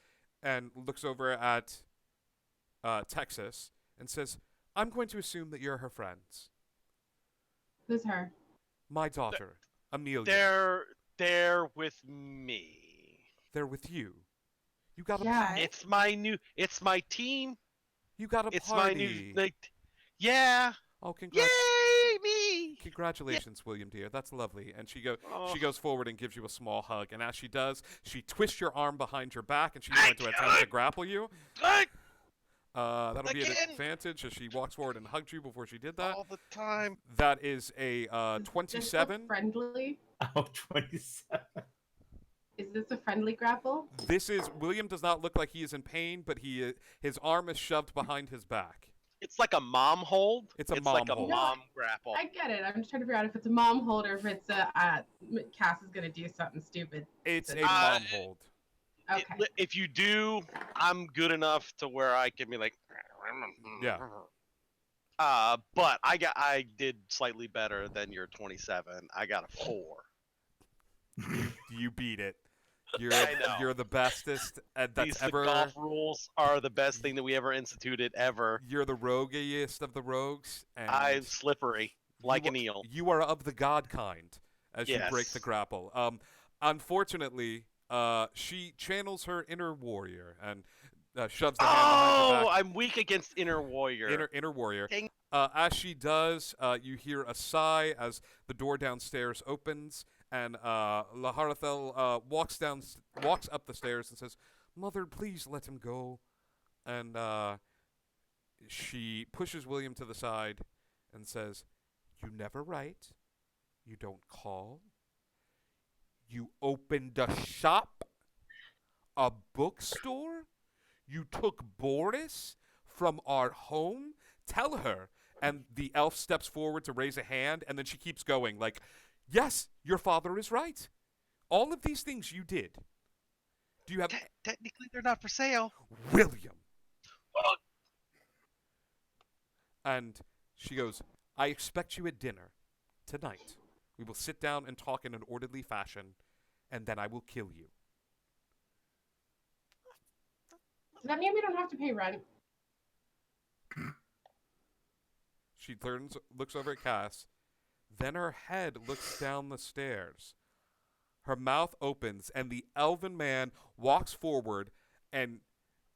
and looks over at Texas and says, "I'm going to assume that you're her friends." Who's her? My daughter, Amelia. They're with me. They're with you. You got a Yeah. It's my team. You got a It's party. my new yeah. Oh, Yay, me! Congratulations, William dear. That's lovely. And she goes forward and gives you a small hug. And as she does, she twists your arm behind your back, and she's going to attempt to grapple you. That'll be an advantage as she walks forward and hugged you before she did that. All the time. That is a 27. Friendly? Oh, 27. Is this a friendly grapple? William does not look like he is in pain, but his arm is shoved behind his back. It's like a mom hold. It's a mom grapple. I get it. I'm just trying to figure out if it's a mom hold or if it's a Cass is gonna do something stupid. It's a mom hold. Okay. If you do, I'm good enough to where I can be like. Yeah. But I did slightly better than your 27. I got a 4. You beat it. I know. You're the bestest that's ever. The golf rules are the best thing that we ever instituted ever. You're the roguiest of the rogues. And I'm slippery like an eel. You are of the god kind as you break the grapple. Unfortunately, she channels her inner warrior and shoves the hand behind her Oh, back. I'm weak against inner warrior. Inner warrior. Dang. As she does, you hear a sigh as the door downstairs opens, and Laharthel walks up the stairs and says, "Mother, please let him go." And she pushes William to the side and says, "You never write. You don't call. You opened a shop, a bookstore. You took Boris from our home. Tell her." And the elf steps forward to raise a hand, and then she keeps going, like, "Yes, your father is right. All of these things you did. Do you have... Technically, they're not for sale. William." And she goes, "I expect you at dinner tonight. We will sit down and talk in an orderly fashion, and then I will kill you." Does that mean we don't have to pay rent? She turns, looks over at Cass. Then her head looks down the stairs. Her mouth opens, and the elven man walks forward and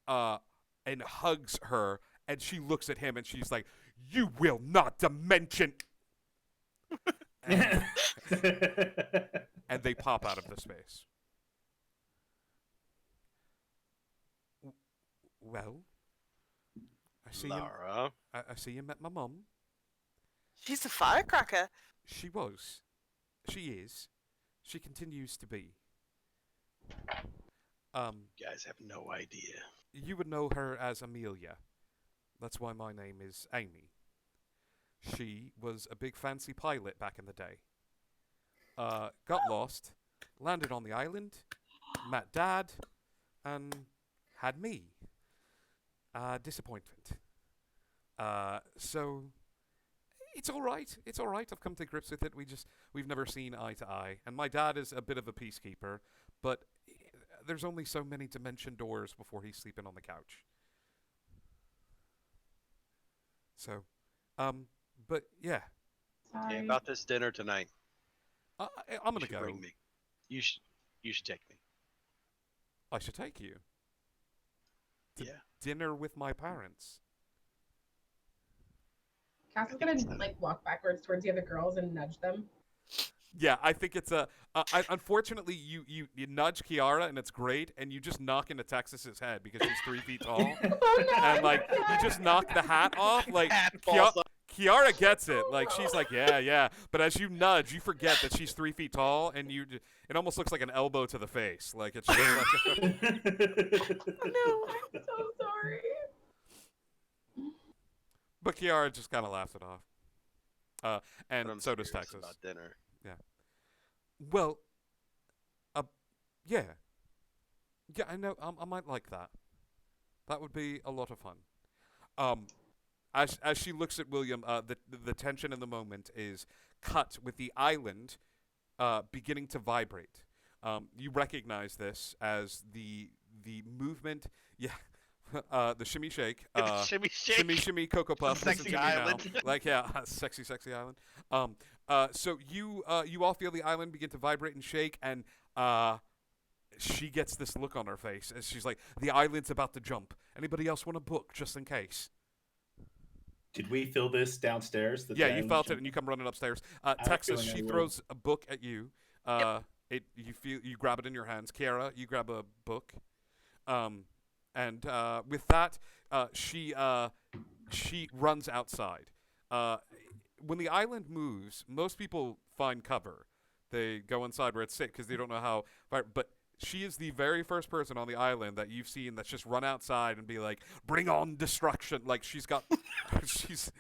hugs her. And she looks at him, and she's like, "You will not dimension." and, and they pop out of the space. Well, I see Lara. I see you met my mum. She's a firecracker. She was. She is. She continues to be. You guys have no idea. You would know her as Amelia. That's why my name is Amy. She was a big fancy pilot back in the day. Got lost, landed on the island, met Dad, and had me. Disappointment. So it's all right. It's all right. I've come to grips with it. We've never seen eye to eye. And my dad is a bit of a peacekeeper, but there's only so many dimension doors before he's sleeping on the couch. So, but yeah. Okay, about this dinner tonight. I'm gonna go. Bring me. You should take me. I should take you. To Yeah. dinner with my parents. Cass is gonna like walk backwards towards the other girls and nudge them. Yeah, I think it's unfortunately, you nudge Kiara and it's great, and you just knock into Texas's head because she's 3 feet tall, and like you just knock the hat off. Like Kiara gets it, like she's like yeah, but as you nudge, you forget that she's 3 feet tall, and it almost looks like an elbow to the face, like it's just like. No, I'm so sorry. But Kiara just kind of laughs it off. And so does Texas. About dinner. Yeah. Well, yeah. Yeah, I know. I might like that. That would be a lot of fun. As she looks at William, the tension in the moment is cut with the island beginning to vibrate. You recognize this as the movement. Yeah. The shimmy shake, shimmy Cocoa Puff, sexy island. Like sexy island. So you all feel the island begin to vibrate and shake, and she gets this look on her face as she's like, "The island's about to jump. Anybody else want a book just in case?" Did we feel this downstairs? Yeah, you felt it, and you come running upstairs. Texas, she throws a book at you. You grab it in your hands. Kiara, you grab a book. And with that, she runs outside. When the island moves, most people find cover. They go inside where it's safe because they don't know how. But she is the very first person on the island that you've seen that's just run outside and be like, "Bring on destruction!" Like she's got, she's.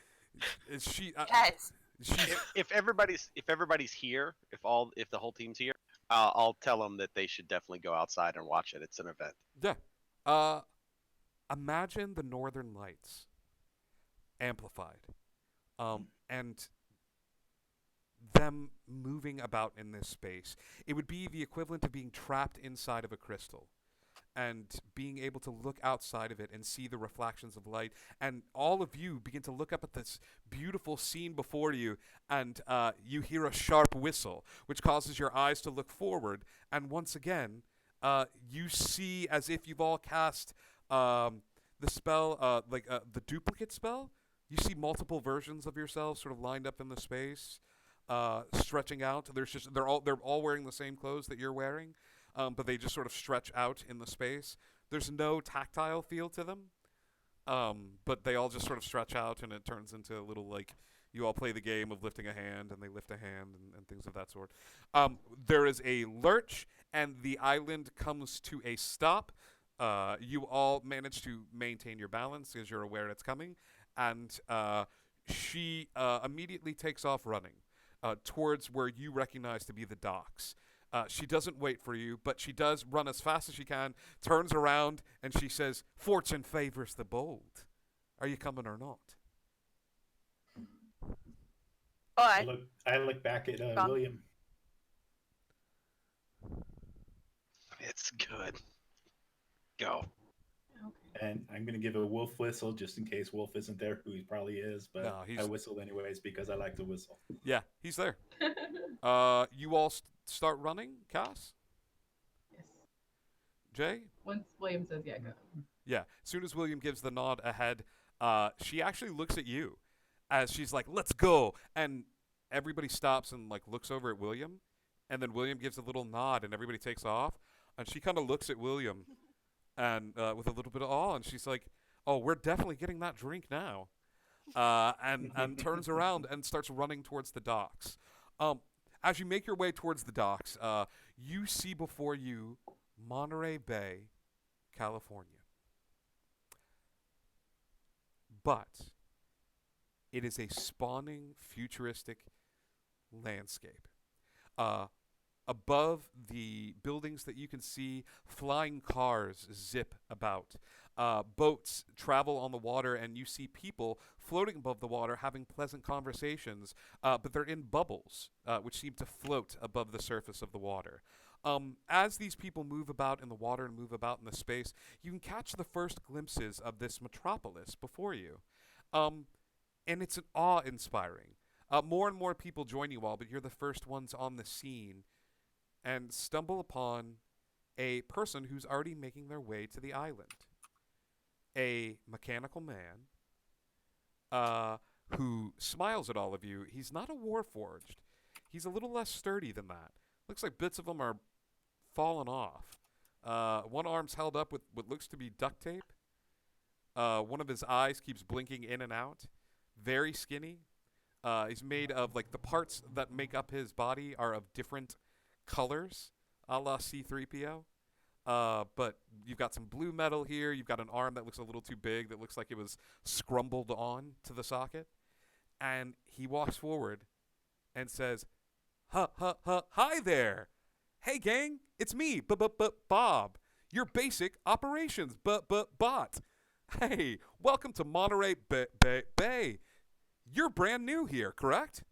If everybody's here, if the whole team's here, I'll tell them that they should definitely go outside and watch it. It's an event. Yeah. Imagine the Northern Lights amplified, and them moving about in this space. It would be the equivalent of being trapped inside of a crystal and being able to look outside of it and see the reflections of light. And all of you begin to look up at this beautiful scene before you, and you hear a sharp whistle, which causes your eyes to look forward. And once again, You see, as if you've all cast the spell, the duplicate spell. You see multiple versions of yourselves sort of lined up in the space, stretching out. They're all wearing the same clothes that you're wearing, but they just sort of stretch out in the space. There's no tactile feel to them, but they all just sort of stretch out, and it turns into a little like you all play the game of lifting a hand, and they lift a hand, and things of that sort. There is a lurch, and the island comes to a stop. You all manage to maintain your balance as you're aware it's coming, and she immediately takes off running towards where you recognize to be the docks. She doesn't wait for you, but she does run as fast as she can, turns around, and she says, "Fortune favors the bold. Are you coming or not?" I look back at William. It's good. Go. And I'm going to give a wolf whistle just in case Wolf isn't there, who he probably is, but No, I whistle anyways because I like to whistle. Yeah, he's there. You all start running, Cass? Yes. Jay? Once William says yeah, go. Yeah. As soon as William gives the nod ahead, she actually looks at you as she's like, "Let's go." And everybody stops and like looks over at William, and then William gives a little nod and everybody takes off, and she kind of looks at William and with a little bit of awe, and she's like, "Oh, we're definitely getting that drink now." And turns around and starts running towards the docks. As you make your way towards the docks, you see before you Monterey Bay, California. But it is a spawning, futuristic landscape. Above the buildings that you can see, flying cars zip about. Boats travel on the water, and you see people floating above the water having pleasant conversations, but they're in bubbles, which seem to float above the surface of the water. As these people move about in the water and move about in the space, you can catch the first glimpses of this metropolis before you. And it's awe-inspiring. More and more people join you all, but you're the first ones on the scene and stumble upon a person who's already making their way to the island. A mechanical man who smiles at all of you. He's not a warforged. He's a little less sturdy than that. Looks like bits of him are fallen off. One arm's held up with what looks to be duct tape. One of his eyes keeps blinking in and out. Very skinny. He's made of, like, the parts that make up his body are of different colors, a la C-3PO. But you've got some blue metal here. You've got an arm that looks a little too big, that looks like it was scrumbled on to the socket. And he walks forward and says, "Hi there. Hey, gang, it's me, Bob, your basic operations bot. Hey, welcome to Monterey Bay. You're brand new here, correct?"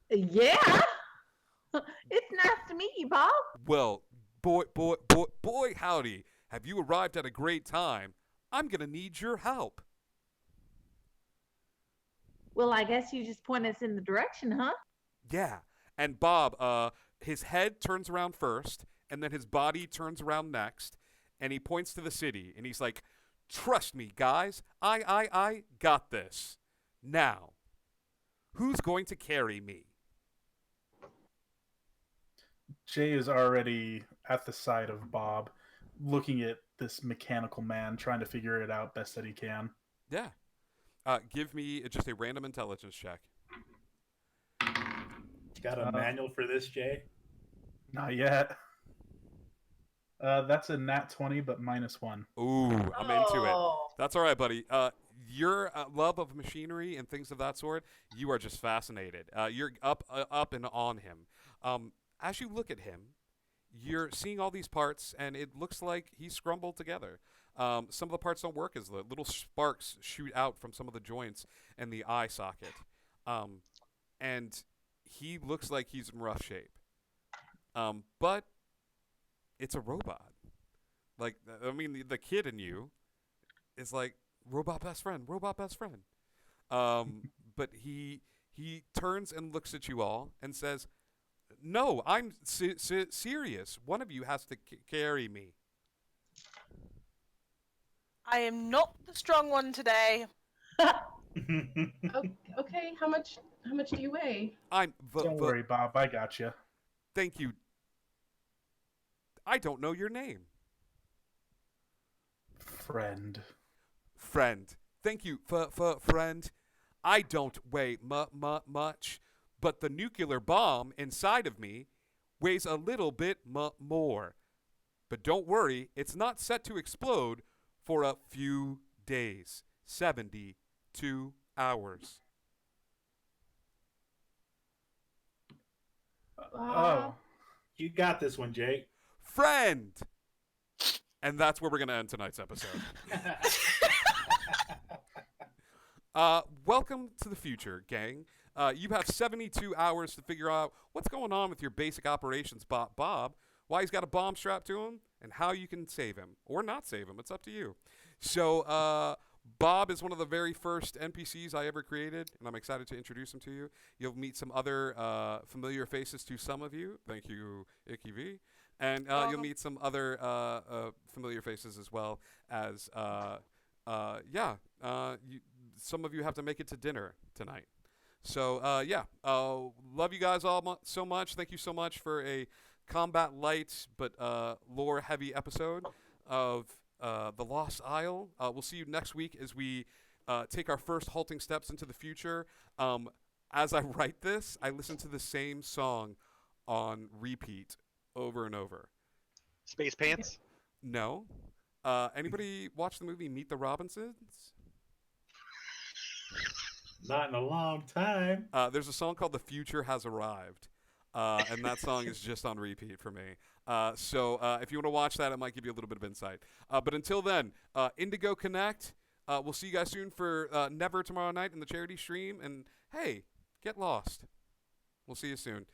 Yeah. It's nice to meet you, Bob. Well, boy, howdy. Have you arrived at a great time? I'm going to need your help. Well, I guess you just point us in the direction, huh? Yeah. And Bob, his head turns around first, and then his body turns around next, and he points to the city, and he's like, "Trust me, guys. I got this. Now, who's going to carry me?" Jay is already at the side of Bob, looking at this mechanical man, trying to figure it out best that he can. Yeah. Give me just a random intelligence check. You got a manual for this, Jay? Not yet. That's a nat 20, but -1. Ooh, I'm into it. That's all right, buddy. Your love of machinery and things of that sort, you are just fascinated. You're up and on him. As you look at him, you're seeing all these parts, and it looks like he's scrumbled together. Some of the parts don't work as the little sparks shoot out from some of the joints and the eye socket. And he looks like he's in rough shape. But it's a robot. Like, I mean, the kid in you is like, robot best friend. But he turns and looks at you all and says, no, I'm serious. One of you has to carry me. I am not the strong one today. Okay, how much do you weigh? Don't worry, Bob. I got you. Thank you. I don't know your name. Friend. Friend. Thank you, friend. I don't weigh much, but the nuclear bomb inside of me weighs a little bit more. But don't worry, it's not set to explode for a few days. 72 hours. Oh. You got this one, Jake. Friend! And that's where we're going to end tonight's episode. Welcome to the future, gang. You have 72 hours to figure out what's going on with your basic operations bot, Bob, why he's got a bomb strapped to him, and how you can save him. Or not save him. It's up to you. So, Bob is one of the very first NPCs I ever created, and I'm excited to introduce him to you. You'll meet some other familiar faces to some of you. Thank you, Icky V. And you'll meet some other familiar faces as well as, some of you have to make it to dinner tonight. So, love you guys all so much. Thank you so much for a combat light but lore-heavy episode of The Lost Isle. We'll see you next week as we take our first halting steps into the future. As I write this, I listen to the same song on repeat over and over. Space Pants? No. Anybody watch the movie Meet the Robinsons? Not in a long time. There's a song called The Future Has Arrived. And that song is just on repeat for me. So if you want to watch that, it might give you a little bit of insight. But until then, Indigo Connect. We'll see you guys soon for Never tomorrow night in the charity stream. And hey, get lost. We'll see you soon.